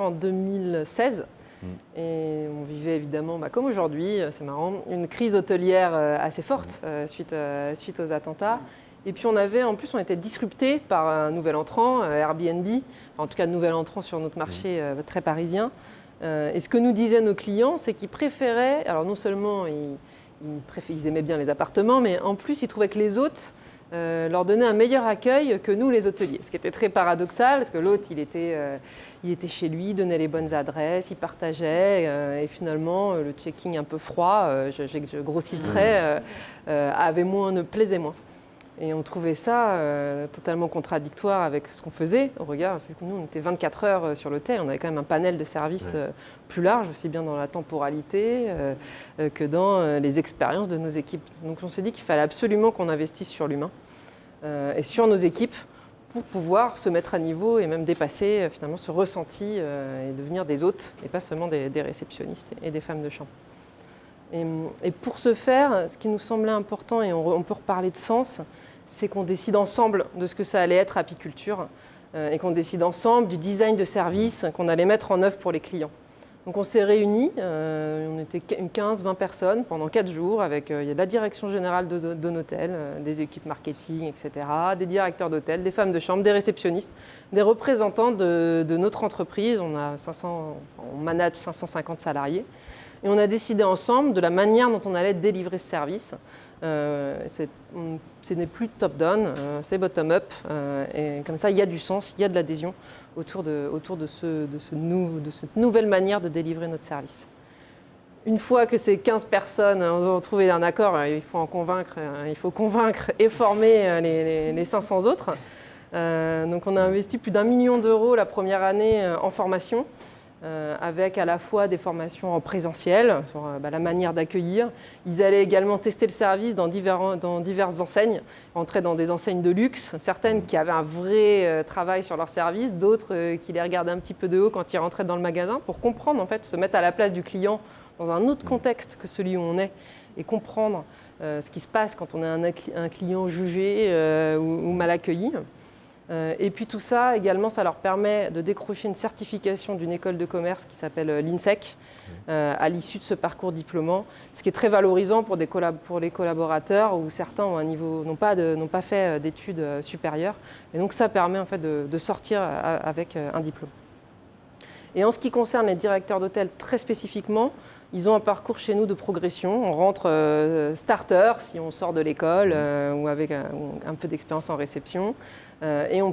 F: en 2016, Et on vivait évidemment, comme aujourd'hui, c'est marrant, une crise hôtelière assez forte suite aux attentats. Et puis on était disrupté par un nouvel entrant, Airbnb, en tout cas un nouvel entrant sur notre marché très parisien. Et ce que nous disaient nos clients, c'est qu'ils préféraient, alors non seulement ils aimaient bien les appartements, mais en plus ils trouvaient que les hôtes leur donnaient un meilleur accueil que nous les hôteliers. Ce qui était très paradoxal, parce que l'hôte il était chez lui, donnait les bonnes adresses, il partageait, et finalement le checking un peu froid, je grossis le trait, ne plaisait moins. Et on trouvait ça totalement contradictoire avec ce qu'on faisait au regard, vu que nous on était 24 heures sur l'hôtel, on avait quand même un panel de services plus large, aussi bien dans la temporalité que dans les expériences de nos équipes. Donc on s'est dit qu'il fallait absolument qu'on investisse sur l'humain et sur nos équipes pour pouvoir se mettre à niveau et même dépasser finalement ce ressenti et devenir des hôtes et pas seulement des réceptionnistes et des femmes de chambre. Et pour ce faire, ce qui nous semblait important, et on peut reparler de sens, c'est qu'on décide ensemble de ce que ça allait être apiculture et qu'on décide ensemble du design de service qu'on allait mettre en œuvre pour les clients. Donc on s'est réunis, on était 15-20 personnes pendant 4 jours avec il y a la direction générale de l'hôtel, des équipes marketing, etc., des directeurs d'hôtel, des femmes de chambre, des réceptionnistes, des représentants de notre entreprise. On manage 550 salariés. Et on a décidé ensemble de la manière dont on allait délivrer ce service. Ce n'est plus top-down, c'est bottom-up. Et comme ça, il y a du sens, il y a de l'adhésion autour de cette nouvelle manière de délivrer notre service. Une fois que ces 15 personnes ont trouvé un accord, il faut convaincre et former les 500 autres. Donc on a investi plus d'1 million d'euros la première année en formation. Avec à la fois des formations en présentiel sur la manière d'accueillir. Ils allaient également tester le service dans diverses enseignes, rentrer dans des enseignes de luxe, certaines qui avaient un vrai travail sur leur service, d'autres qui les regardaient un petit peu de haut quand ils rentraient dans le magasin, pour comprendre, en fait, se mettre à la place du client dans un autre contexte que celui où on est, et comprendre ce qui se passe quand on a un client jugé ou mal accueilli. Et puis tout ça, également, ça leur permet de décrocher une certification d'une école de commerce qui s'appelle l'INSEC à l'issue de ce parcours diplômant, ce qui est très valorisant pour les collaborateurs où certains n'ont pas fait d'études supérieures. Et donc ça permet en fait de sortir avec un diplôme. Et en ce qui concerne les directeurs d'hôtel très spécifiquement, ils ont un parcours chez nous de progression. On rentre starter si on sort de l'école ou avec un peu d'expérience en réception. Et on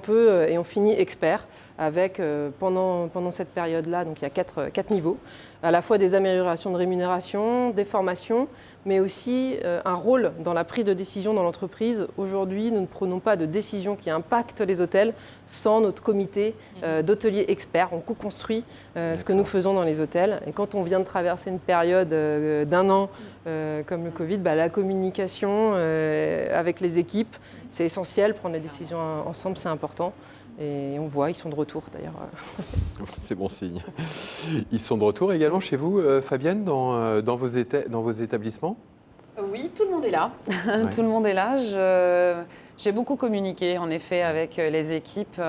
F: finit expert avec, pendant cette période-là, donc il y a quatre niveaux, à la fois des améliorations de rémunération, des formations, mais aussi un rôle dans la prise de décision dans l'entreprise. Aujourd'hui, nous ne prenons pas de décisions qui impactent les hôtels sans notre comité d'hôteliers experts. On co-construit ce que nous faisons dans les hôtels. Et quand on vient de traverser une période d'1 an comme le Covid, la communication avec les équipes, c'est essentiel. Prendre les décisions ensemble, c'est important. Et on voit, ils sont de retour d'ailleurs.
A: C'est bon signe. Ils sont de retour également chez vous, Fabienne, dans vos établissements ?
E: Oui, tout le monde est là. Ouais. Tout le monde est là. J'ai beaucoup communiqué, en effet, avec les équipes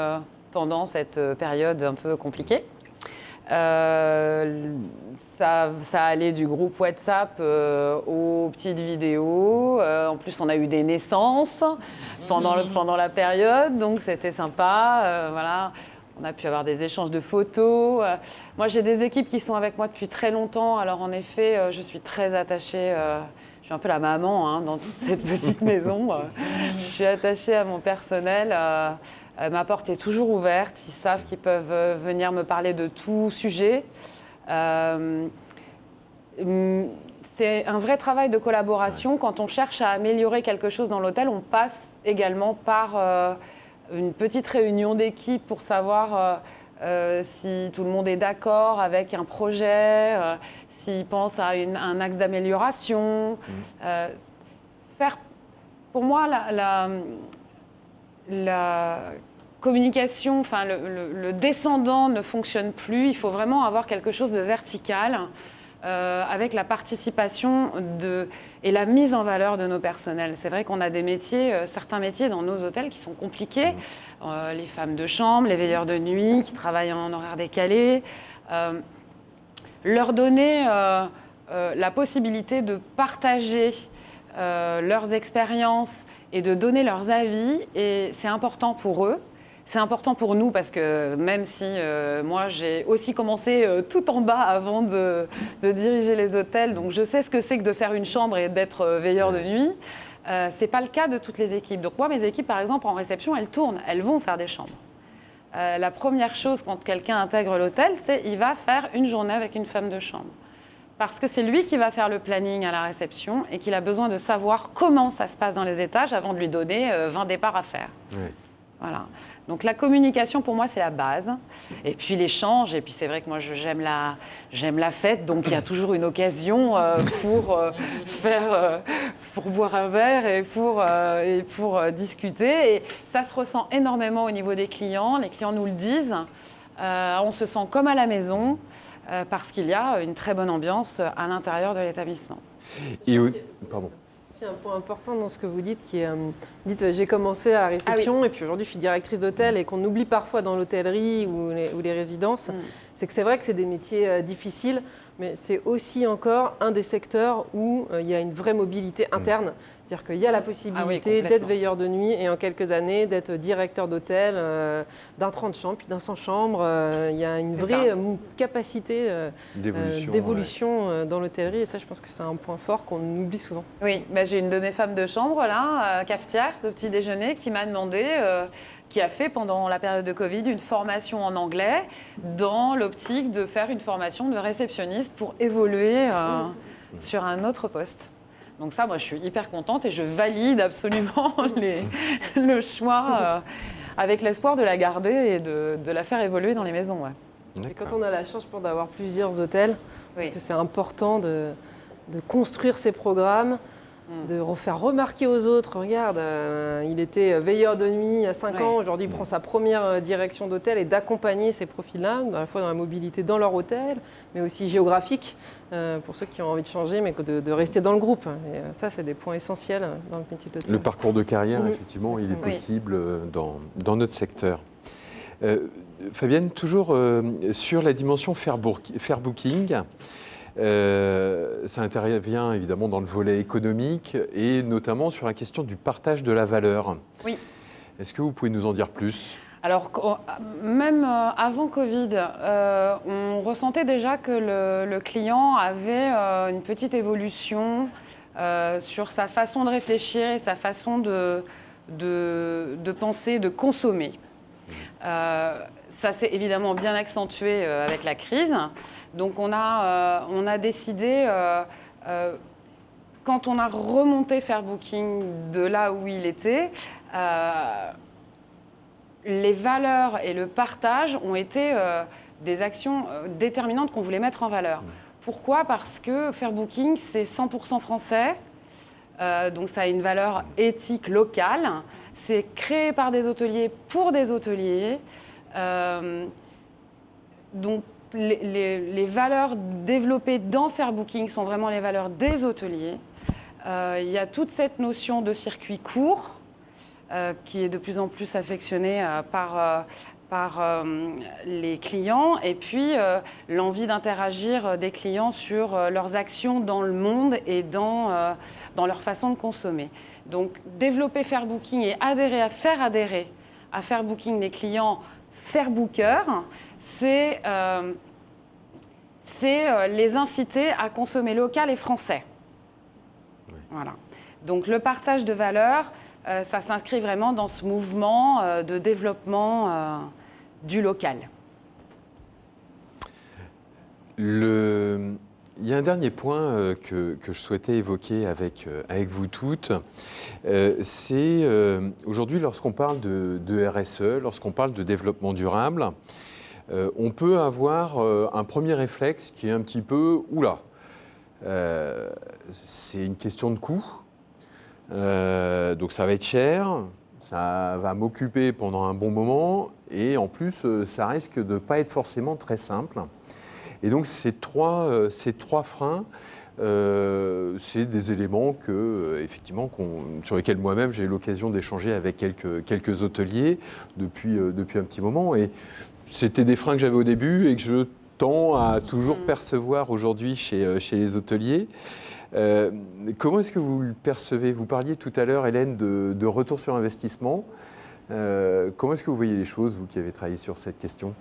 E: pendant cette période un peu compliquée. Ça allait du groupe WhatsApp aux petites vidéos. En plus, on a eu des naissances pendant la période, donc c'était sympa. Voilà. On a pu avoir des échanges de photos. Moi, j'ai des équipes qui sont avec moi depuis très longtemps. Alors, en effet, je suis très attachée. Je suis un peu la maman dans toute cette petite maison. Je suis attachée à mon personnel. Ma porte est toujours ouverte. Ils savent qu'ils peuvent venir me parler de tout sujet. C'est un vrai travail de collaboration. Quand on cherche à améliorer quelque chose dans l'hôtel, on passe également par une petite réunion d'équipe pour savoir si tout le monde est d'accord avec un projet, s'il pense à un axe d'amélioration. Pour moi, la communication, enfin le descendant ne fonctionne plus. Il faut vraiment avoir quelque chose de vertical avec la participation et la mise en valeur de nos personnels. C'est vrai qu'on a des métiers, certains métiers dans nos hôtels qui sont compliqués. Les femmes de chambre, les veilleurs de nuit qui travaillent en horaire décalé. leur donner la possibilité de partager leurs expériences et de donner leurs avis. Et c'est important pour eux. C'est important pour nous parce que même si moi j'ai aussi commencé tout en bas avant de diriger les hôtels, donc je sais ce que c'est que de faire une chambre et d'être veilleur de nuit, c'est pas le cas de toutes les équipes. Donc moi mes équipes par exemple en réception elles tournent, elles vont faire des chambres. La première chose quand quelqu'un intègre l'hôtel c'est il va faire une journée avec une femme de chambre. Parce que c'est lui qui va faire le planning à la réception et qu'il a besoin de savoir comment ça se passe dans les étages avant de lui donner 20 départs à faire. Oui. Voilà. Donc la communication pour moi c'est la base et puis l'échange et puis c'est vrai que moi j'aime la fête donc il y a toujours une occasion pour boire un verre et pour discuter et ça se ressent énormément au niveau des clients, les clients nous le disent, on se sent comme à la maison parce qu'il y a une très bonne ambiance à l'intérieur de l'établissement.
A: Et pardon.
F: C'est un point important dans ce que vous dites, qui est, dites j'ai commencé à la réception et puis aujourd'hui je suis directrice d'hôtel et qu'on oublie parfois dans l'hôtellerie ou les résidences, c'est que c'est vrai que c'est des métiers difficiles, mais c'est aussi encore un des secteurs où il y a une vraie mobilité interne. C'est-à-dire qu'il y a la possibilité d'être veilleur de nuit et en quelques années d'être directeur d'hôtel d'un 30 chambres, puis d'un 100 chambres. Il y a une vraie capacité d'évolution dans l'hôtellerie et ça je pense que c'est un point fort qu'on oublie souvent.
E: Oui, j'ai une de mes femmes de chambre là, cafetière de petit déjeuner, qui m'a demandé... qui a fait pendant la période de Covid une formation en anglais dans l'optique de faire une formation de réceptionniste pour évoluer sur un autre poste. Donc ça, moi, je suis hyper contente et je valide absolument le choix avec l'espoir de la garder et de la faire évoluer dans les maisons. Ouais.
F: Et quand on a la chance d'avoir plusieurs hôtels, parce que c'est important de construire ces programmes, de faire remarquer aux autres, regarde, il était veilleur de nuit il y a 5 ans, aujourd'hui il prend sa première direction d'hôtel et d'accompagner ces profils-là, à la fois dans la mobilité dans leur hôtel, mais aussi géographique, pour ceux qui ont envie de changer, mais de rester dans le groupe. Et ça, c'est des points essentiels dans le métier de l'hôtel.
A: Le parcours de carrière, effectivement, il est possible dans notre secteur. Fabienne, toujours sur la dimension fair booking, ça intervient évidemment dans le volet économique et notamment sur la question du partage de la valeur. Oui. Est-ce que vous pouvez nous en dire plus ?
E: Alors, même avant Covid, on ressentait déjà que le client avait une petite évolution sur sa façon de réfléchir et sa façon de penser, de consommer. Ça s'est évidemment bien accentué avec la crise. Donc on a décidé, quand on a remonté Fair Booking de là où il était, les valeurs et le partage ont été des actions déterminantes qu'on voulait mettre en valeur. Pourquoi ? Parce que Fair Booking, c'est 100% français, donc ça a une valeur éthique locale. C'est créé par des hôteliers pour des hôteliers. Donc les valeurs développées dans Fair Booking sont vraiment les valeurs des hôteliers. Il y a toute cette notion de circuit court qui est de plus en plus affectionnée par les clients et puis l'envie d'interagir des clients sur leurs actions dans le monde et dans leur façon de consommer. Donc développer Fair Booking et faire adhérer à Fair Booking les clients Fair Bookers, c'est les inciter à consommer local et français. Oui. Voilà. Donc le partage de valeurs, ça s'inscrit vraiment dans ce mouvement de développement du local.
A: Il y a un dernier point que je souhaitais évoquer avec vous toutes. C'est aujourd'hui, lorsqu'on parle de RSE, lorsqu'on parle de développement durable, on peut avoir un premier réflexe qui est un petit peu « oula, c'est une question de coût, donc ça va être cher, ça va m'occuper pendant un bon moment et en plus, ça risque de ne pas être forcément très simple ». Et donc ces trois freins, c'est des éléments effectivement, sur lesquels moi-même j'ai eu l'occasion d'échanger avec quelques hôteliers depuis un petit moment. Et c'était des freins que j'avais au début et que je tend à toujours percevoir aujourd'hui chez les hôteliers. Comment est-ce que vous le percevez? Vous parliez tout à l'heure, Hélène, de retour sur investissement. Comment est-ce que vous voyez les choses, vous qui avez travaillé sur cette question?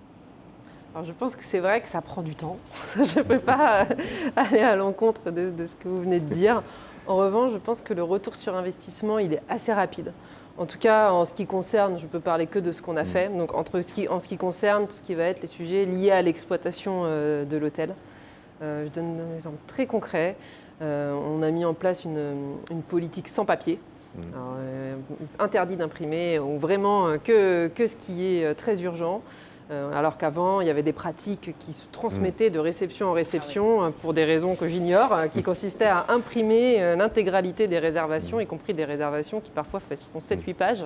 F: Alors, je pense que c'est vrai que ça prend du temps. Je ne peux pas aller à l'encontre de ce que vous venez de dire. En revanche, je pense que le retour sur investissement, il est assez rapide. En tout cas, en ce qui concerne, je peux parler que de ce qu'on a fait. Donc, en ce qui concerne tout ce qui va être les sujets liés à l'exploitation de l'hôtel. Je donne un exemple très concret. On a mis en place une politique sans papier. Alors, interdit d'imprimer, ou vraiment que ce qui est très urgent. Alors qu'avant, il y avait des pratiques qui se transmettaient de réception en réception pour des raisons que j'ignore, qui consistaient à imprimer l'intégralité des réservations, y compris des réservations qui parfois font 7-8 pages.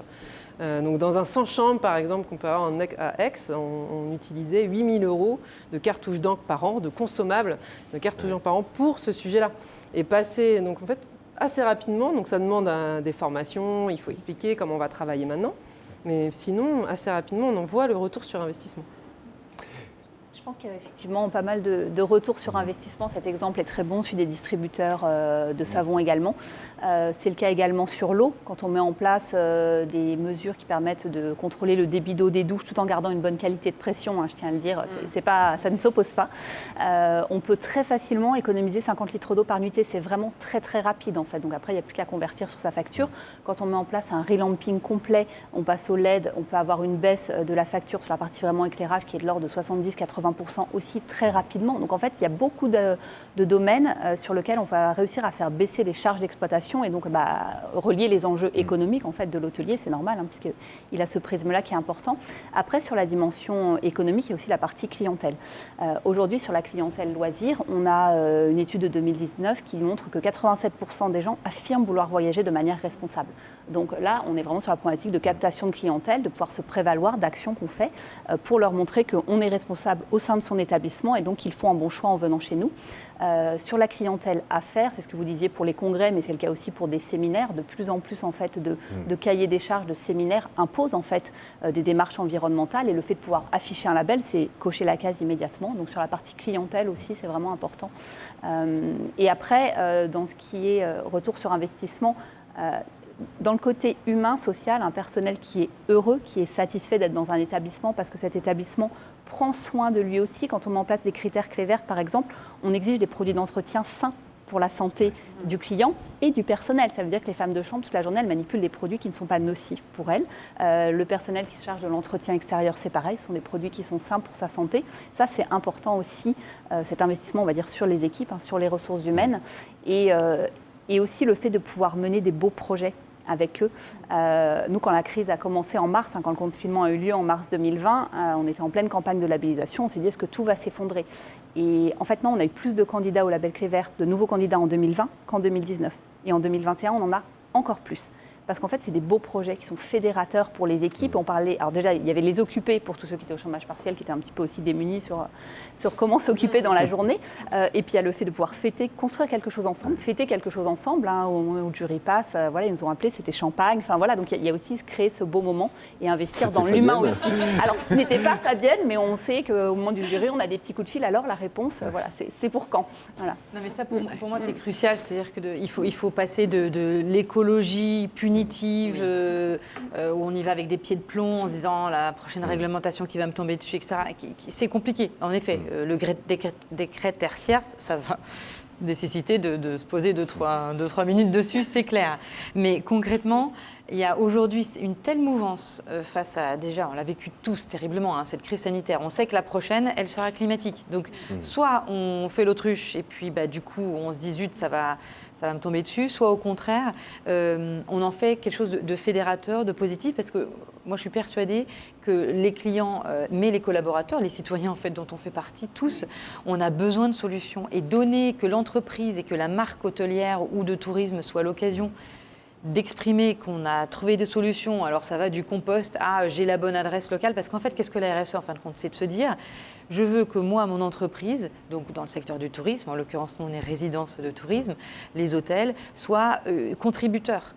F: Donc dans un 100 chambres, par exemple, qu'on peut avoir à Aix, on utilisait 8 000 € de cartouches d'encre par an, de consommables de cartouches d'encre par an pour ce sujet-là. Et passer, donc en fait, assez rapidement, donc ça demande des formations, il faut expliquer comment on va travailler maintenant. Mais sinon, assez rapidement, on en voit le retour sur investissement.
B: Je pense qu'il y a effectivement pas mal de retours sur investissement. Cet exemple est très bon, celui des distributeurs de savon également. C'est le cas également sur l'eau, quand on met en place des mesures qui permettent de contrôler le débit d'eau des douches tout en gardant une bonne qualité de pression, je tiens à le dire, ça ne s'oppose pas. On peut très facilement économiser 50 litres d'eau par nuitée. C'est vraiment très très rapide en fait. Donc après, il n'y a plus qu'à convertir sur sa facture. Quand on met en place un relamping complet, on passe au LED, on peut avoir une baisse de la facture sur la partie vraiment éclairage qui est de l'ordre de 70-80% aussi très rapidement. Donc en fait, il y a beaucoup de domaines sur lesquels on va réussir à faire baisser les charges d'exploitation et donc relier les enjeux économiques en fait, de l'hôtelier, c'est normal, puisqu'il a ce prisme-là qui est important. Après, sur la dimension économique, il y a aussi la partie clientèle. Aujourd'hui, sur la clientèle loisir, on a une étude de 2019 qui montre que 87% des gens affirment vouloir voyager de manière responsable. Donc là, on est vraiment sur la problématique de captation de clientèle, de pouvoir se prévaloir d'actions qu'on fait pour leur montrer qu'on est responsable au sein de son établissement et donc ils font un bon choix en venant chez nous. Sur la clientèle affaires, c'est ce que vous disiez pour les congrès, mais c'est le cas aussi pour des séminaires. De plus en plus en fait, de cahiers des charges de séminaires imposent en fait des démarches environnementales et le fait de pouvoir afficher un label, c'est cocher la case immédiatement. Donc sur la partie clientèle aussi, c'est vraiment important. Et après, dans ce qui est retour sur investissement, dans le côté humain, social, un personnel qui est heureux, qui est satisfait d'être dans un établissement parce que cet établissement prend soin de lui aussi. Quand on met en place des critères clés vertes, par exemple, on exige des produits d'entretien sains pour la santé du client et du personnel. Ça veut dire que les femmes de chambre, toute la journée, elles manipulent des produits qui ne sont pas nocifs pour elles. Le personnel qui se charge de l'entretien extérieur, c'est pareil, ce sont des produits qui sont sains pour sa santé. Ça, c'est important aussi, cet investissement, on va dire, sur les équipes, sur les ressources humaines. Et aussi le fait de pouvoir mener des beaux projets avec eux. Nous, quand la crise a commencé en mars, quand le confinement a eu lieu en mars 2020, on était en pleine campagne de labellisation. On s'est dit, est-ce que tout va s'effondrer? Et en fait, non, on a eu plus de candidats au label Clé Verte, de nouveaux candidats en 2020 qu'en 2019. Et en 2021, on en a encore plus. Parce qu'en fait, c'est des beaux projets qui sont fédérateurs pour les équipes. On parlait, alors déjà, il y avait les occupés pour tous ceux qui étaient au chômage partiel, qui étaient un petit peu aussi démunis sur comment s'occuper dans la journée. Et puis, il y a le fait de pouvoir fêter, construire quelque chose ensemble, fêter quelque chose ensemble. Au moment où le jury passe, ils nous ont appelés, c'était champagne. Enfin, voilà, donc il y a aussi créer ce beau moment et investir dans l'humain aussi. Alors, ce n'était pas Fabienne, mais on sait qu'au moment du jury, on a des petits coups de fil. Alors, la réponse, voilà, c'est pour quand? Voilà.
G: Non, mais ça, pour moi, c'est crucial. C'est-à-dire qu'il faut passer de l'écologie punitive, où on y va avec des pieds de plomb en se disant la prochaine réglementation qui va me tomber dessus, etc. C'est compliqué. En effet, le décret tertiaire, ça va nécessiter de se poser 2-3 minutes dessus, c'est clair. Mais concrètement, il y a aujourd'hui une telle mouvance face à, déjà, on l'a vécu tous terriblement, cette crise sanitaire. On sait que la prochaine, elle sera climatique. Donc, soit on fait l'autruche et puis du coup, on se dit zut, ça va me tomber dessus, soit au contraire, on en fait quelque chose de fédérateur, de positif, parce que moi je suis persuadée que les clients, mais les collaborateurs, les citoyens en fait dont on fait partie, tous, on a besoin de solutions. Et donner que l'entreprise et que la marque hôtelière ou de tourisme soit l'occasion d'exprimer qu'on a trouvé des solutions, alors ça va du compost à j'ai la bonne adresse locale, parce qu'en fait, qu'est-ce que la RSE en fin de compte? C'est de se dire, je veux que moi, mon entreprise, donc dans le secteur du tourisme, en l'occurrence nous on est résidence de tourisme, les hôtels, soient contributeurs.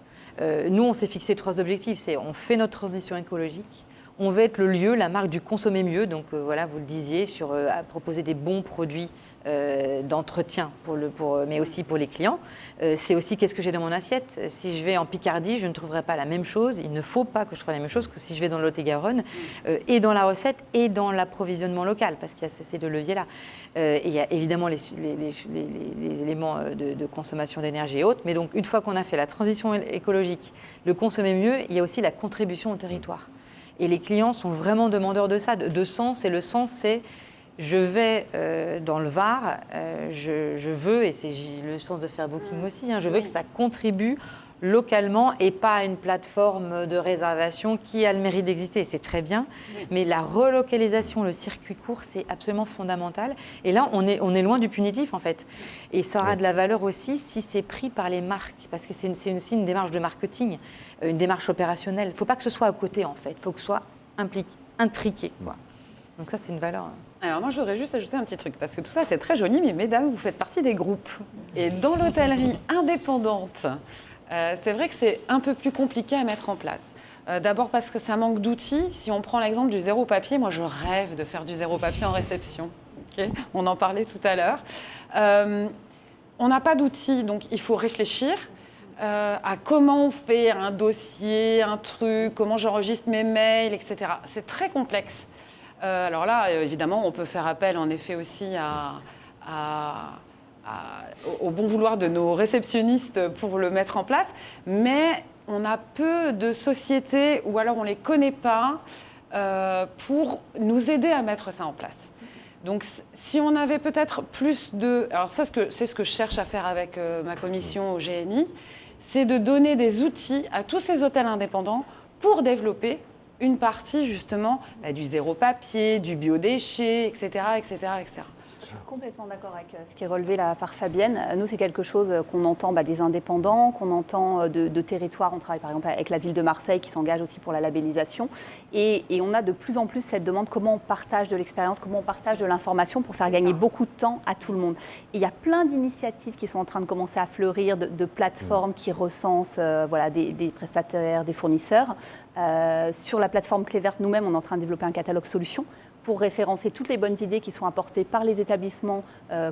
G: Nous on s'est fixé 3 objectifs, c'est on fait notre transition écologique, On veut être le lieu, la marque du consommer mieux. Donc voilà, vous le disiez, à proposer des bons produits d'entretien, mais aussi pour les clients. C'est aussi qu'est-ce que j'ai dans mon assiette. Si je vais en Picardie, je ne trouverai pas la même chose. Il ne faut pas que je trouve la même chose que si je vais dans le Lot-et-Garonne, et dans la recette et dans l'approvisionnement local, parce qu'il y a ces deux leviers-là. Et il y a évidemment les éléments de consommation d'énergie et autres. Mais donc, une fois qu'on a fait la transition écologique, le consommer mieux, il y a aussi la contribution au territoire. Et les clients sont vraiment demandeurs de ça, de sens. Et le sens, c'est je vais dans le Var, je veux, et c'est le sens de Fairbooking aussi, je veux que ça contribue localement et pas à une plateforme de réservation qui a le mérite d'exister. C'est très bien, mais la relocalisation, le circuit court, c'est absolument fondamental. Et là, on est loin du punitif, en fait. Et ça aura de la valeur aussi si c'est pris par les marques, parce que c'est aussi une démarche de marketing, une démarche opérationnelle. Il ne faut pas que ce soit à côté, en fait. Il faut que ce soit intriqué, quoi. Donc ça, c'est une valeur.
E: Alors moi, je voudrais juste ajouter un petit truc, parce que tout ça, c'est très joli, mais mesdames, vous faites partie des groupes. Et dans l'hôtellerie indépendante, c'est vrai que c'est un peu plus compliqué à mettre en place. D'abord parce que ça manque d'outils. Si on prend l'exemple du zéro papier, moi je rêve de faire du zéro papier en réception. Okay, on en parlait tout à l'heure. On n'a pas d'outils, donc il faut réfléchir à comment on fait un dossier, un truc, comment j'enregistre mes mails, etc. C'est très complexe. Alors là, évidemment, on peut faire appel en effet aussi au bon vouloir de nos réceptionnistes pour le mettre en place, mais on a peu de sociétés, ou alors on ne les connaît pas, pour nous aider à mettre ça en place. Donc si on avait peut-être plus de... Alors ça, c'est ce que je cherche à faire avec ma commission au GNI, c'est de donner des outils à tous ces hôtels indépendants pour développer une partie justement du zéro papier, du biodéchet, etc., etc., etc.
B: Je suis complètement d'accord avec ce qui est relevé là par Fabienne. Nous, c'est quelque chose qu'on entend des indépendants, qu'on entend de territoires. On travaille par exemple avec la ville de Marseille qui s'engage aussi pour la labellisation. Et on a de plus en plus cette demande comment on partage de l'expérience, comment on partage de l'information pour faire gagner beaucoup de temps à tout le monde. Et il y a plein d'initiatives qui sont en train de commencer à fleurir, de plateformes qui recensent des prestataires, des fournisseurs. Sur la plateforme Clé Verte, nous-mêmes, on est en train de développer un catalogue solutions pour référencer toutes les bonnes idées qui sont apportées par les établissements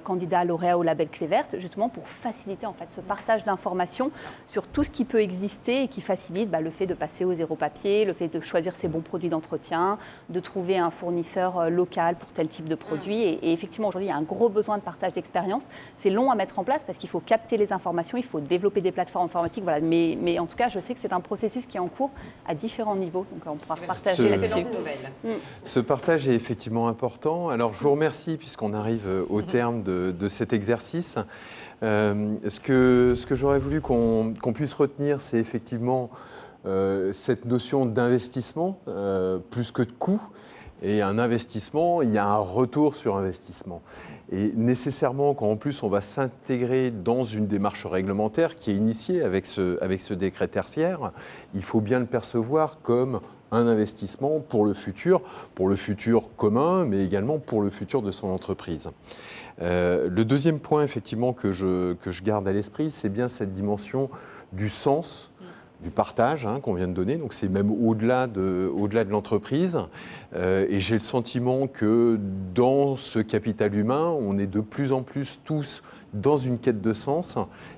B: candidats à lauréat au label Clé Verte, justement pour faciliter en fait ce partage d'informations sur tout ce qui peut exister et qui facilite le fait de passer au zéro papier, le fait de choisir ses bons produits d'entretien, de trouver un fournisseur local pour tel type de produit. Et effectivement, aujourd'hui, il y a un gros besoin de partage d'expérience. C'est long à mettre en place parce qu'il faut capter les informations, il faut développer des plateformes informatiques. Voilà. Mais en tout cas, je sais que c'est un processus qui est en cours à différents niveaux. Donc on pourra partager là-dessus.
A: Ce partage est effectivement important. Alors, je vous remercie puisqu'on arrive au terme de cet exercice. Ce que j'aurais voulu qu'on puisse retenir, c'est effectivement cette notion d'investissement plus que de coût. Et un investissement, il y a un retour sur investissement. Et nécessairement, quand en plus on va s'intégrer dans une démarche réglementaire qui est initiée avec ce décret tertiaire, il faut bien le percevoir comme un investissement pour le futur commun, mais également pour le futur de son entreprise. Le deuxième point, effectivement, que je garde à l'esprit, c'est bien cette dimension du sens, du partage qu'on vient de donner. Donc c'est même au-delà de l'entreprise. Et j'ai le sentiment que dans ce capital humain, on est de plus en plus tous dans une quête de sens.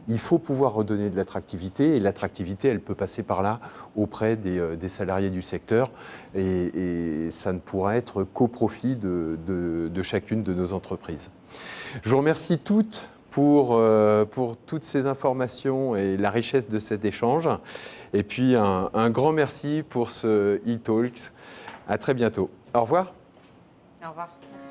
A: Il faut pouvoir redonner de l'attractivité, et l'attractivité, elle peut passer par là auprès des salariés du secteur, et ça ne pourra être qu'au profit de chacune de nos entreprises. Je vous remercie toutes pour toutes ces informations et la richesse de cet échange. Et puis un grand merci pour ce e-Talks. À très bientôt. Au revoir.
G: Au revoir. Merci.